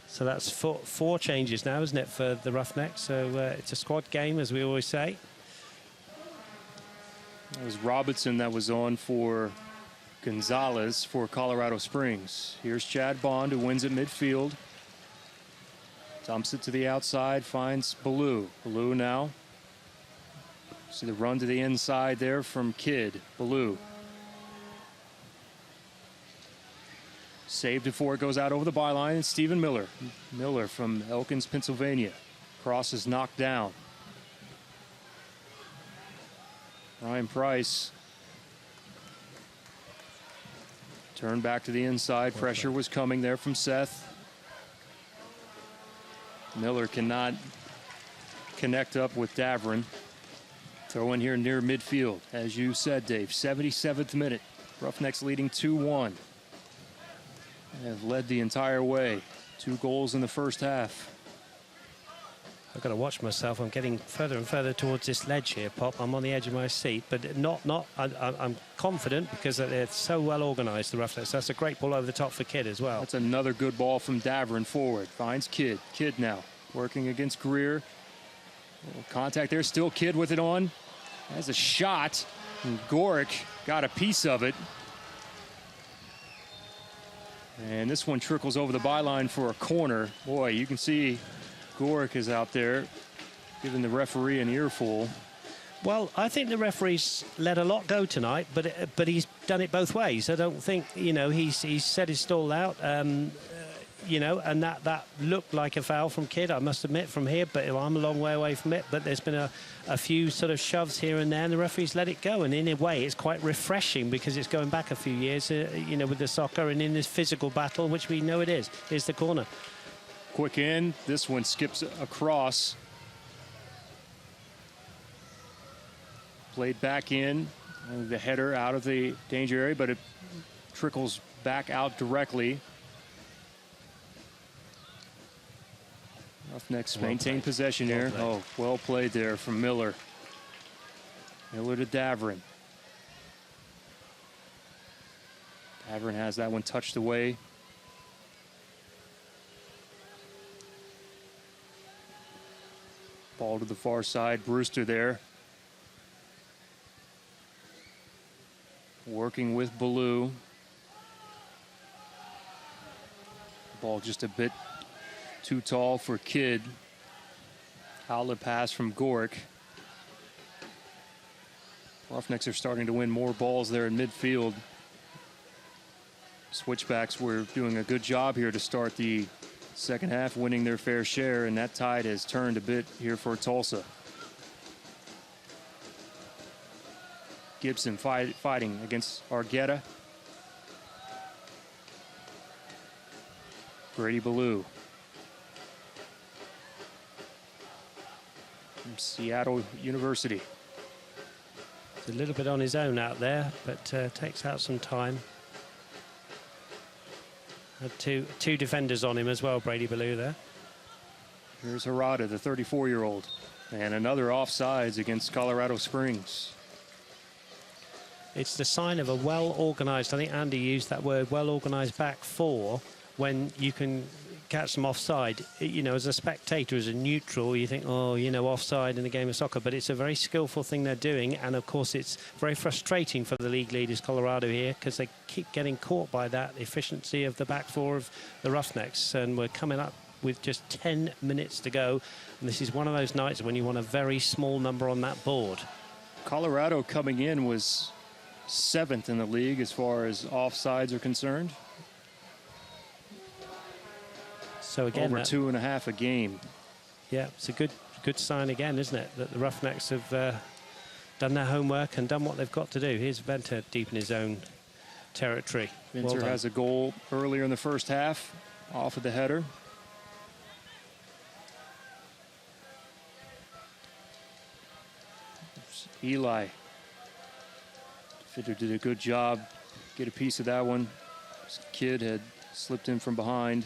So that's four changes now, isn't it, for the Roughnecks? So it's a squad game, as we always say. It was Robertson that was on for Gonzalez for Colorado Springs. Here's Chad Bond, who wins at midfield. Dumps it to the outside, finds Ballou. Ballou now. See the run to the inside there from Kidd. Ballou. Saved before it goes out over the byline. It's Stephen Miller. Miller from Elkins, Pennsylvania. Cross is knocked down. Ryan Price. Turned back to the inside. Pressure was coming there from Seth. Miller cannot connect up with Davron. Throw in here near midfield, as you said, Dave. 77th minute. Roughnecks leading 2-1. Have led the entire way. 2 goals in the first half. I've got to watch myself. I'm getting further and further towards this ledge here, Pop. I'm on the edge of my seat, but I'm confident because they're so well organised, the Roughnecks. That's a great ball over the top for Kidd as well. That's another good ball from Davron forward. Finds Kidd. Kidd now working against Greer. Contact there. Still Kidd with it on. Has a shot. And Gorick got a piece of it. And this one trickles over the byline for a corner. Boy, you can see Gorick is out there giving the referee an earful. Well, I think the referee's let a lot go tonight, but he's done it both ways. I don't think, he's set his stall out, and that looked like a foul from Kidd, I must admit, from here, but I'm a long way away from it. But there's been a few sort of shoves here and there, and the referee's let it go. And in a way, it's quite refreshing because it's going back a few years, with the soccer and in this physical battle, which we know it is. Here's the corner. Quick in. This one skips across. Played back in. The header out of the danger area, but it trickles back out directly. Roughnecks maintain possession here. Oh, well played there from Miller. Miller to Davron. Davron has that one touched away. Ball to the far side. Brewster there. Working with Ballou. Ball just a bit too tall for Kidd. Outlet pass from Gorick. Roughnecks are starting to win more balls there in midfield. Switchbacks were doing a good job here to start the second half, winning their fair share, and that tide has turned a bit here for Tulsa. Gibson fighting against Argueta. Brady Ballou. from Seattle University. He's a little bit on his own out there, but takes out some time. Had two defenders on him as well, Brady Ballou there. Here's Harada, the 34-year-old. And another offsides against Colorado Springs. It's the sign of a well-organised, I think Andy used that word, well-organised back four, when you can catch them offside. You know, as a spectator, as a neutral, you think, oh, you know, offside in a game of soccer, but it's a very skillful thing they're doing, and of course it's very frustrating for the league leaders, Colorado, here, because they keep getting caught by that efficiency of the back four of the Roughnecks, and we're coming up with just 10 minutes to go, and this is one of those nights when you want a very small number on that board. Colorado coming in was 7th in the league as far as offsides are concerned. So again, over 2.5 a game. Yeah, it's a good sign again, isn't it, that the Roughnecks have done their homework and done what they've got to do. Here's Venter deep in his own territory. Venter has a goal earlier in the first half off of the header. Eli. Fitter did a good job. Get a piece of that one. This kid had slipped in from behind.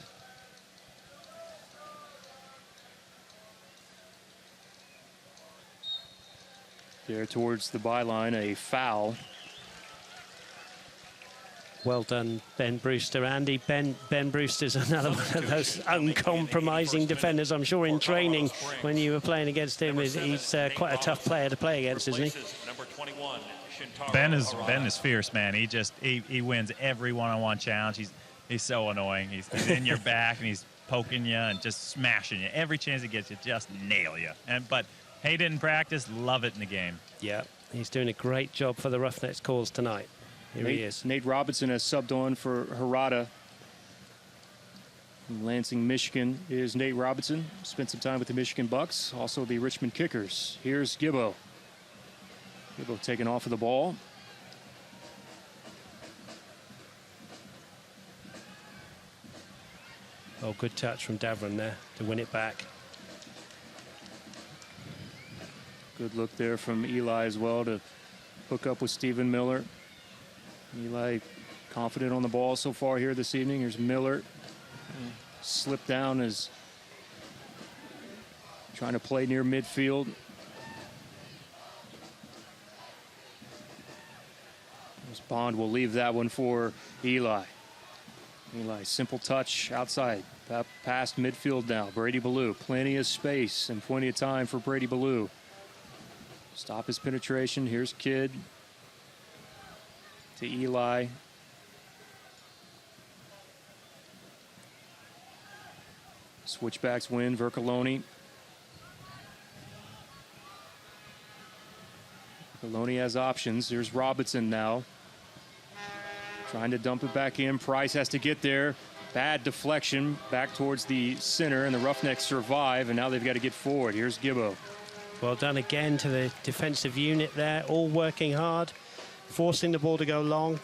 There towards the byline, a foul. Well done, Ben Brewster. Andy, Ben Brewster's another one of those uncompromising defenders. I'm sure in training, when you were playing against him, he's quite a tough player to play against, isn't he? Ben is fierce, man. He wins every one-on-one challenge. He's so annoying. He's in your back and he's poking you and just smashing you. Every chance he gets, you just nail you. But hate it in practice, love it in the game. Yeah, he's doing a great job for the Roughnecks cause tonight. Here he is. Nate Robinson has subbed on for Harada. From Lansing, Michigan is Nate Robinson. Spent some time with the Michigan Bucks, also the Richmond Kickers. Here's Gibbo. Gibbo taking off of the ball. Oh, good touch from Davron there to win it back. Good look there from Eli as well to hook up with Stephen Miller. Eli confident on the ball so far here this evening. Here's Miller. Slipped down as trying to play near midfield. This Bond will leave that one for Eli. Eli, simple touch outside. Past midfield now. Brady Ballou. Plenty of space and plenty of time for Brady Ballou. Stop his penetration. Here's Kidd. To Eli. Switchbacks win. Vercoloni. Vercoloni has options. Here's Robinson now. Trying to dump it back in. Price has to get there. Bad deflection back towards the center, and the Roughnecks survive, and now they've got to get forward. Here's Gibbo. Well done again to the defensive unit there, all working hard, forcing the ball to go long,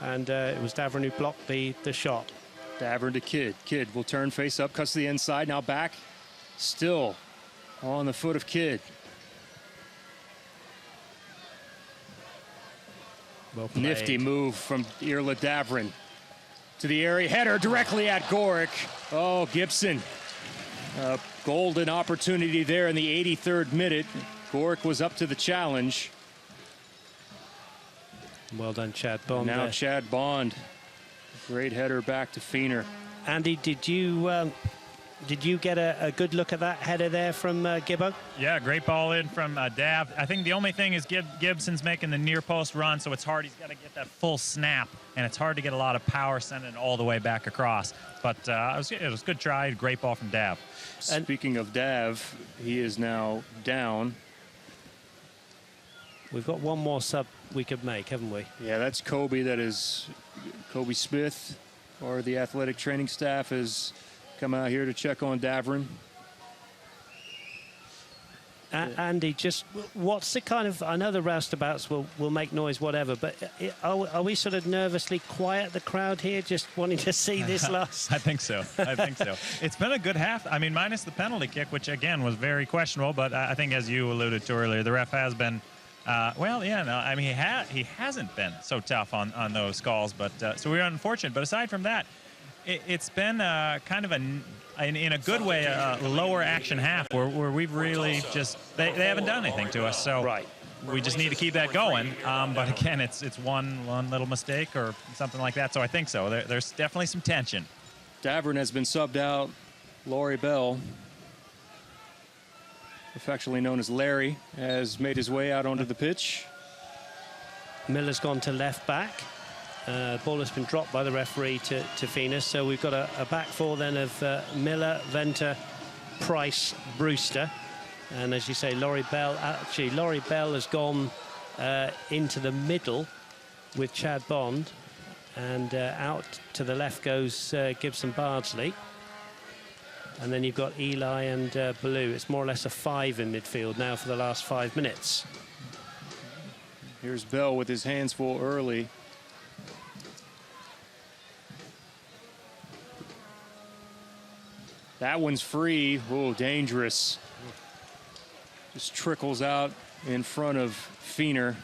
and it was Davron who blocked the shot. Davron to Kidd. Kidd will turn face up, cuts to the inside, now back. Still on the foot of Kidd. Well played. Nifty move from Irla Davron to the area. Header directly at Gorick. Oh, Gibson. Golden opportunity there in the 83rd minute. Gorick was up to the challenge. Well done, Chad Bond. Now there. Chad Bond. Great header back to Feener. Andy, did you get a good look at that header there from Gibbo? Yeah, great ball in from Dav. I think the only thing is Gibson's making the near post run, so it's hard. He's got to get that full snap, and it's hard to get a lot of power sending it all the way back across. But it was a good try. Great ball from Dav. Speaking of Dav, he is now down. We've got one more sub we could make, haven't we? Yeah, that's Kobe. That is Kobe Smith, or the athletic training staff has come out here to check on Davron. Andy, just what's the kind of, I know the roustabouts will make noise, whatever, but are we sort of nervously quiet, the crowd here, just wanting to see this last? I think so. I think so. It's been a good half. I mean, minus the penalty kick, which, again, was very questionable, but I think, as you alluded to earlier, the ref has been, I mean, he hasn't been so tough on those calls, but so we're unfortunate. But aside from that, it's been kind of in a good way, a lower action half where we've really just, they haven't done anything to us. So right. We just need to keep that going. But again, it's one little mistake or something like that. So I think so. There's definitely some tension. Davern has been subbed out. Laurie Bell, affectionately known as Larry, has made his way out onto the pitch. Miller's gone to left back. Ball has been dropped by the referee to Venus. So we've got a back four then of Miller, Venter, Price, Brewster. And as you say, Laurie Bell. Actually, Laurie Bell has gone into the middle with Chad Bond. And out to the left goes Gibson Bardsley. And then you've got Eli and Ballou. It's more or less a 5 in midfield now for the last 5 minutes. Here's Bell with his hands full early. That one's free. Oh, dangerous. Just trickles out in front of Feener.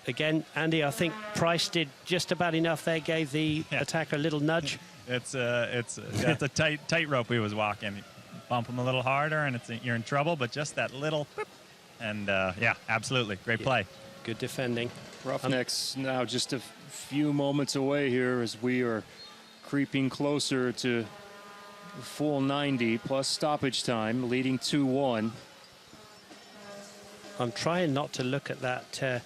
Again, Andy, I think Price did just about enough there, gave the attacker a little nudge. It's a tightrope he was walking. Bump him a little harder, and you're in trouble. But just that little, and yeah, absolutely, great play. Good defending. Roughnecks now just a few moments away here as we are creeping closer to full 90 plus stoppage time, leading 2-1. I'm trying not to look at that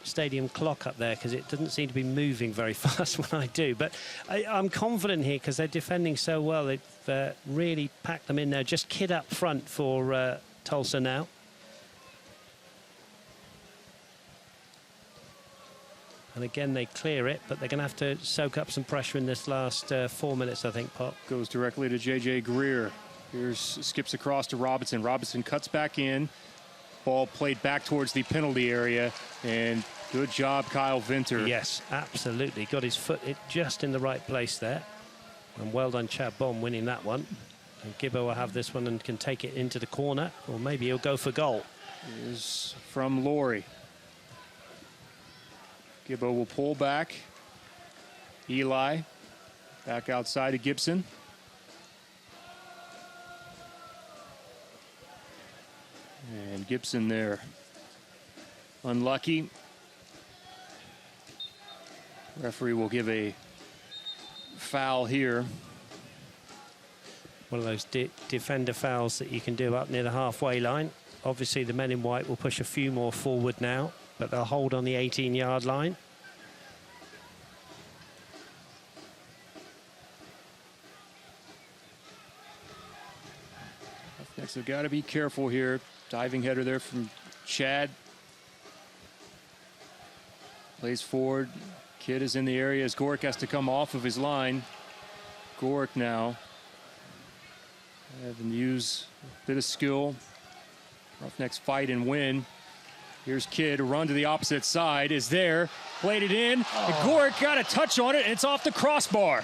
stadium clock up there because it doesn't seem to be moving very fast when I do. But I'm confident here because they're defending so well. They've really packed them in there. Just kid up front for Tulsa now. And again, they clear it, but they're going to have to soak up some pressure in this last 4 minutes, I think, Pop. Goes directly to J.J. Greer. Skips across to Robinson. Robinson cuts back in. Ball played back towards the penalty area. And good job, Kyle Venter. Yes, absolutely. Got his foot just in the right place there. And well done, Chad Bond, winning that one. And Gibbo will have this one and can take it into the corner. Or maybe he'll go for goal. Is from Laurie. Gibbo will pull back. Eli back outside to Gibson. And Gibson there. Unlucky. Referee will give a foul here. One of those defender fouls that you can do up near the halfway line. Obviously, the men in white will push a few more forward now, but they'll hold on the 18-yard line. Next, they've got to be careful here. Diving header there from Chad. Plays forward. Kid is in the area as Gorick has to come off of his line. Gorick now having to use a bit of skill. Roughnecks fight and win. Here's Kidd, a run to the opposite side, is there, played it in. Gorick got a touch on it, and it's off the crossbar.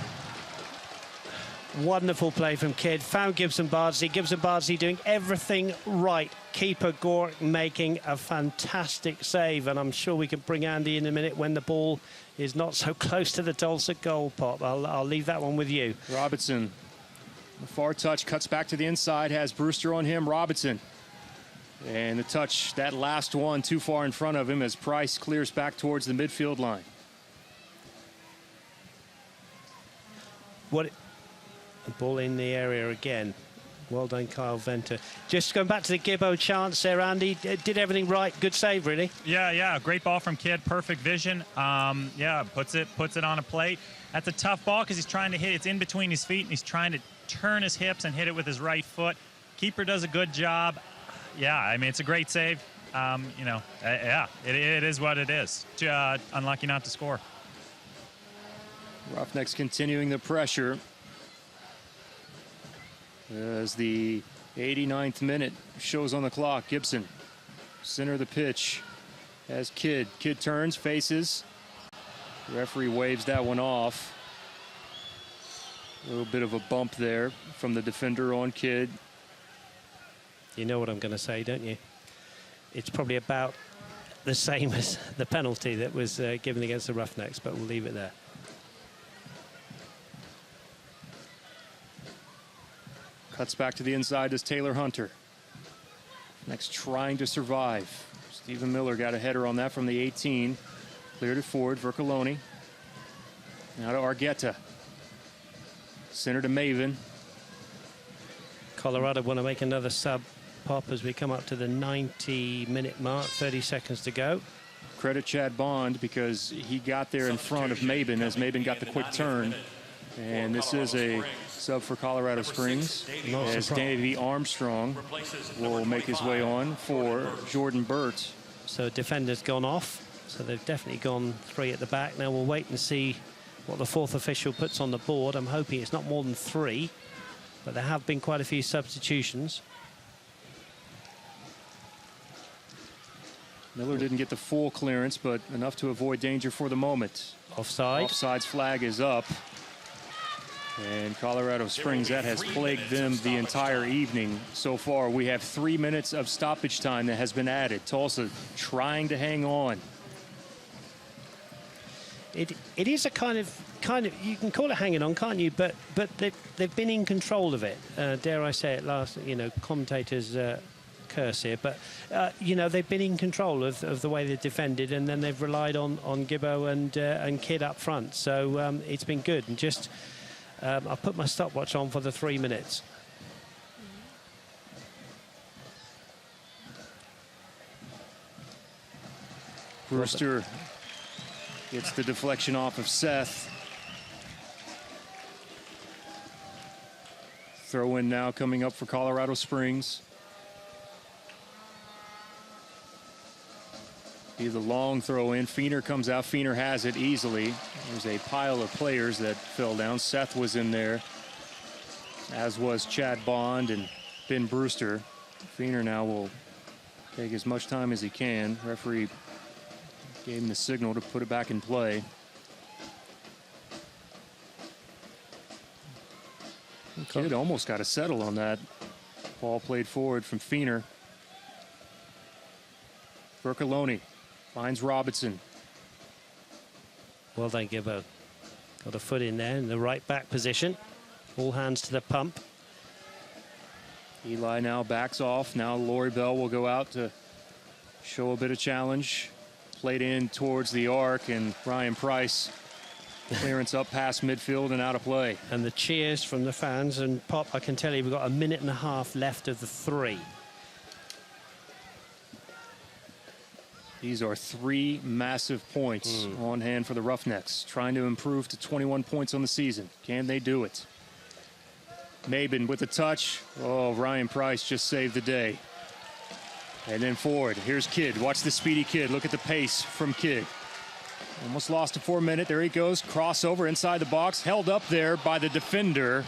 Wonderful play from Kidd. Found Gibson Bardsley. Gibson Bardsley doing everything right. Keeper Gorick making a fantastic save, and I'm sure we can bring Andy in a minute when the ball is not so close to the Tulsa goal, Pop. I'll leave that one with you. Robinson, the far touch, cuts back to the inside, has Brewster on him. Robinson. And the touch, that last one, too far in front of him as Price clears back towards the midfield line. The ball in the area again. Well done, Kyle Venter. Just going back to the Gibbo chance there, Andy. Did everything right. Good save, really. Yeah. Great ball from Kidd. Perfect vision. Puts it on a plate. That's a tough ball because he's trying to hit. It's in between his feet, and he's trying to turn his hips and hit it with his right foot. Keeper does a good job. Yeah, I mean, it's a great save. It is what it is. Unlucky not to score. Roughnecks continuing the pressure as the 89th minute shows on the clock. Gibson, center of the pitch, has Kidd. Kidd turns, faces. Referee waves that one off. A little bit of a bump there from the defender on Kidd. You know what I'm going to say, don't you? It's probably about the same as the penalty that was given against the Roughnecks, but we'll leave it there. Cuts back to the inside as Taylor Hunter. Next, trying to survive. Stephen Miller got a header on that from the 18. Cleared it forward, Vercoloni. Now to Argueta. Center to Maven. Colorado want to make another sub pop as we come up to the 90-minute mark, 30 seconds to go. Credit Chad Bond because he got there in front of Maben as Maben got the quick turn. And this is a sub for Colorado Springs as Davey Armstrong will make his way on for Jordan Burt. So defender's gone off. So they've definitely gone 3 at the back. Now we'll wait and see what the 4th official puts on the board. I'm hoping it's not more than 3, but there have been quite a few substitutions. Miller didn't get the full clearance, but enough to avoid danger for the moment. Offside. Offside's flag is up. And Colorado Springs, that has plagued them the entire evening so far. We have 3 minutes of stoppage time that has been added. Tulsa trying to hang on. It is a kind of you can call it hanging on, can't you? But they've been in control of it. Dare I say it? Last, commentators curse here, but they've been in control of the way they've defended, and then they've relied on Gibbo and Kidd up front. So it's been good. And just I'll put my stopwatch on for the 3 minutes. Brewster gets the deflection off of Seth. Throw in now coming up for Colorado Springs. Be the long throw in. Feener comes out. Feener has it easily. There's a pile of players that fell down. Seth was in there, as was Chad Bond and Ben Brewster. Feener now will take as much time as he can. Referee gave him the signal to put it back in play. Kidd almost got a settle on that. Ball played forward from Feener. Vercoloni finds Robinson. Well done, Gibbo. Got a foot in there in the right back position. All hands to the pump. Eli now backs off. Now Laurie Bell will go out to show a bit of challenge. Played in towards the arc, and Ryan Price clearance up past midfield and out of play. And the cheers from the fans. And Pop, I can tell you, we've got a minute and a half left of the 3. These are 3 massive points on hand for the Roughnecks, trying to improve to 21 points on the season. Can they do it? Maben with the touch. Oh, Ryan Price just saved the day. And then forward. Here's Kidd. Watch the speedy Kidd. Look at the pace from Kidd. Almost lost it for a minute. There he goes. Crossover inside the box. Held up there by the defender.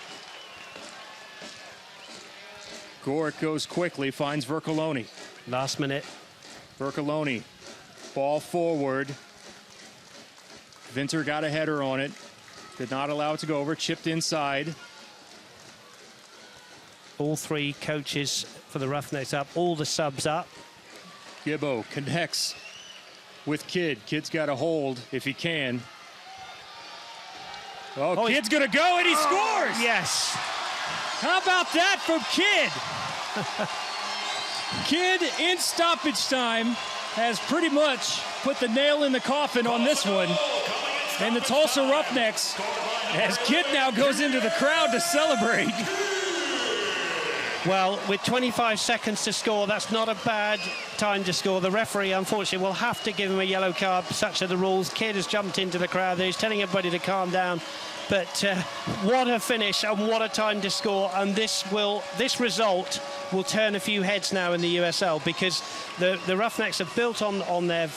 Gorick goes quickly. Finds Vercoloni. Last minute. Vercoloni. Ball forward. Vinter got a header on it. Did not allow it to go over. Chipped inside. All 3 coaches for the Roughnecks up. All the subs up. Gibbo connects with Kidd. Kidd's got a hold if he can. Oh, Kidd's going to go, and he scores! Yes. How about that from Kidd? Kidd in stoppage time has pretty much put the nail in the coffin on this one. And the Tulsa Roughnecks, as Kidd now goes into the crowd to celebrate. Well, with 25 seconds to score, that's not a bad time to score. The referee, unfortunately, will have to give him a yellow card. Such are the rules. Kidd has jumped into the crowd there. He's telling everybody to calm down. But what a finish and what a time to score. And this result will turn a few heads now in the USL, because the Roughnecks have built on their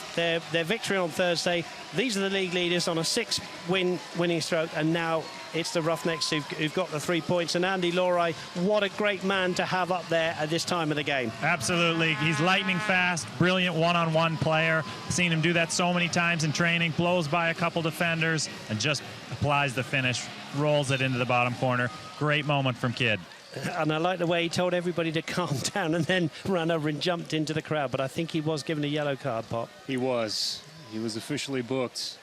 victory on Thursday. These are the league leaders on a 6-win winning stroke, and now it's the Roughnecks who've got the 3 points. And Andy Lorai, what a great man to have up there at this time of the game. Absolutely. He's lightning fast, brilliant one-on-one player. Seen him do that so many times in training. Blows by a couple defenders and just applies the finish, rolls it into the bottom corner. Great moment from Kidd. And I like the way he told everybody to calm down and then ran over and jumped into the crowd. But I think he was given a yellow card, Pop. He was. He was officially booked.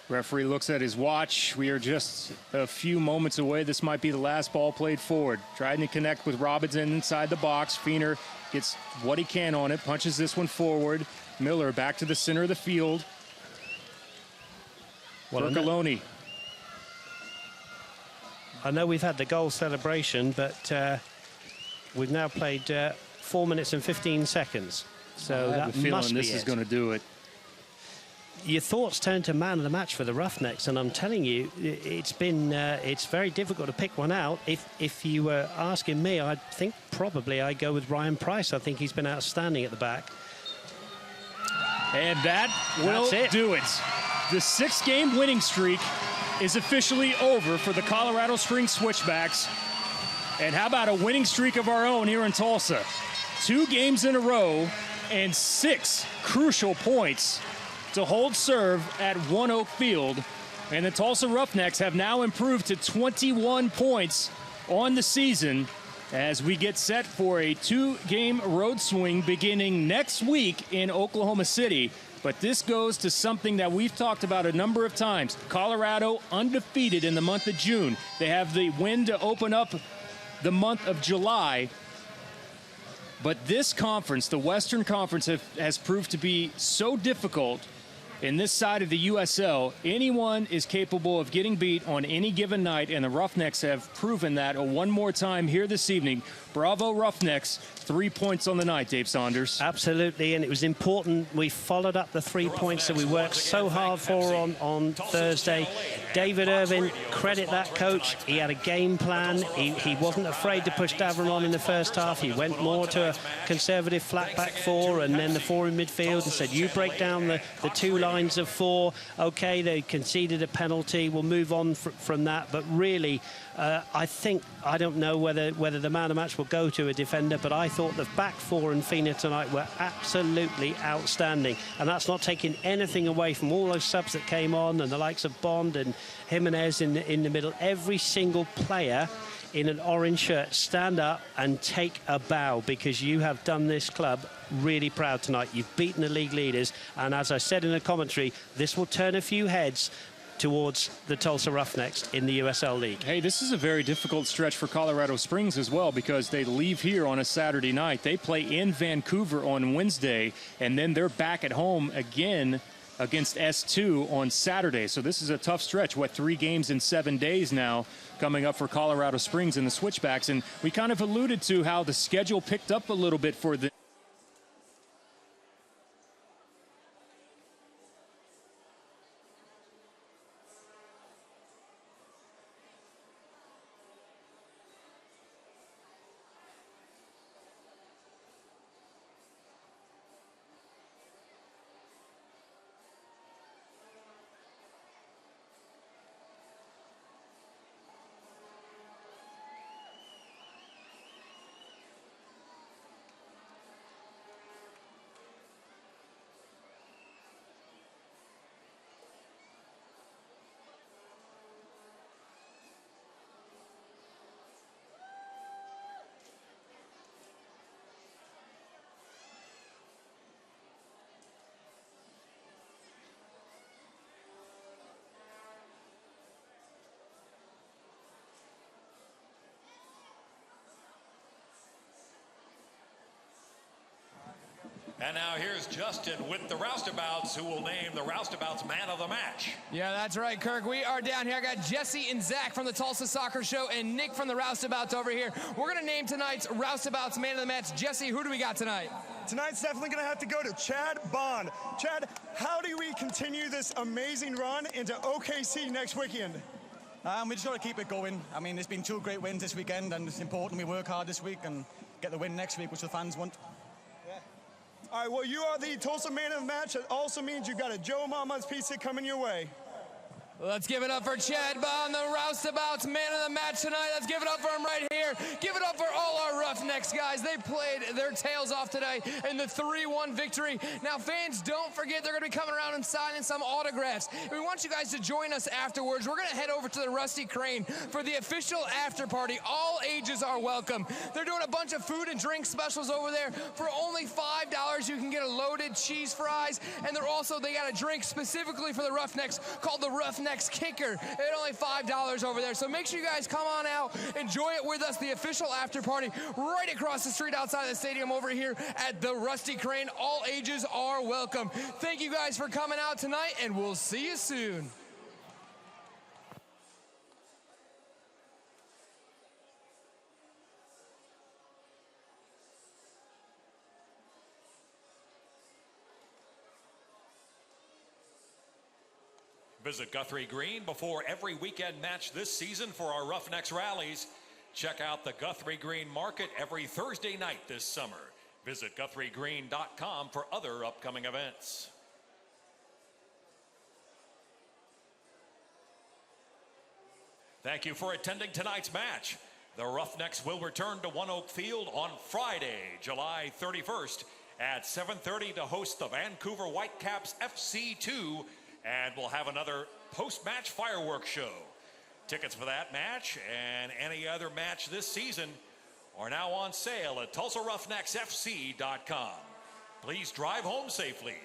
Referee looks at his watch. We are just a few moments away. This might be the last ball played forward. Trying to connect with Robinson inside the box. Feener gets what he can on it, punches this one forward. Miller back to the center of the field. Bercoloni. I know we've had the goal celebration, but we've now played 4 minutes and 15 seconds. So I have that a feeling must be this is going to do it. Your thoughts turn to man of the match for the Roughnecks, and I'm telling you, it's very difficult to pick one out. If you were asking me, I think probably I'd go with Ryan Price. I think he's been outstanding at the back. And that will do it. The 6-game winning streak is officially over for the Colorado Springs Switchbacks. And how about a winning streak of our own here in Tulsa? 2 games in a row and 6 crucial points to hold serve at One Oak Field. And the Tulsa Roughnecks have now improved to 21 points on the season as we get set for a 2-game road swing beginning next week in Oklahoma City. But this goes to something that we've talked about a number of times. Colorado undefeated in the month of June. They have the win to open up the month of July. But this conference, the Western Conference, has proved to be so difficult in this side of the USL. Anyone is capable of getting beat on any given night, and the Roughnecks have proven that one more time here this evening. Bravo Roughnecks, 3 points on the night, Dave Saunders. Absolutely, and it was important. We followed up the 3 points that we worked so hard for on Thursday. David Irvin, credit that coach. He had a game plan. He wasn't afraid to push Davron on in the first half. He went more to a conservative flat back 4 and then the 4 in midfield and said, you break down the 2 lines of 4. Okay, they conceded a penalty. We'll move on from that. But really, I don't know whether the man of the match will go to a defender, but I thought the back 4 in Feener tonight were absolutely outstanding. And that's not taking anything away from all those subs that came on and the likes of Bond and Jimenez in the middle. Every single player in an orange shirt, stand up and take a bow, because you have done this club really proud tonight. You've beaten the league leaders, and as I said in the commentary, this will turn a few heads towards the Tulsa Roughnecks in the USL League. Hey, this is a very difficult stretch for Colorado Springs as well, because they leave here on a Saturday night. They play in Vancouver on Wednesday, and then they're back at home again against S2 on Saturday. So this is a tough stretch. 3 games in 7 days now coming up for Colorado Springs and the Switchbacks. And we kind of alluded to how the schedule picked up a little bit for the And now here's Justin with the Roustabouts, who will name the Roustabouts man of the match. Yeah, that's right, Kirk. We are down here. I got Jesse and Zach from the Tulsa Soccer Show and Nick from the Roustabouts over here. We're going to name tonight's Roustabouts man of the match. Jesse, who do we got tonight? Tonight's definitely going to have to go to Chad Bond. Chad, how do we continue this amazing run into OKC next weekend? We just got to keep it going. I mean, there's been 2 great wins this weekend, and it's important we work hard this week and get the win next week, which the fans want. All right, well, you are the Tulsa man of the match. That also means you've got a Joe Mama's pizza coming your way. Let's give it up for Chad Bond, the Roustabouts man of the match tonight. Let's give it up for him right here. Give it up for all our Roughnecks guys. They played their tails off today in the 3-1 victory. Now, fans, don't forget they're going to be coming around and signing some autographs. We want you guys to join us afterwards. We're going to head over to the Rusty Crane for the official after party. All ages are welcome. They're doing a bunch of food and drink specials over there. For only $5, you can get a loaded cheese fries, and they got a drink specifically for the Roughnecks called the Roughnecks Kicker at only $5 over there. So make sure you guys come on out, enjoy it with us. The official after party right across the street outside the stadium over here at the Rusty Crane. All ages are welcome. Thank you guys for coming out tonight, and we'll see you soon. Visit Guthrie Green before every weekend match this season for our Roughnecks rallies. Check out the Guthrie Green Market every Thursday night this summer. Visit GuthrieGreen.com for other upcoming events. Thank you for attending tonight's match. The Roughnecks will return to One Oak Field on Friday, July 31st at 7:30 to host the Vancouver Whitecaps FC2, and we'll have another post-match fireworks show. Tickets for that match and any other match this season are now on sale at TulsaRoughnexFC.com. Please drive home safely,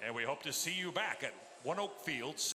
and we hope to see you back at One Oak Field soon.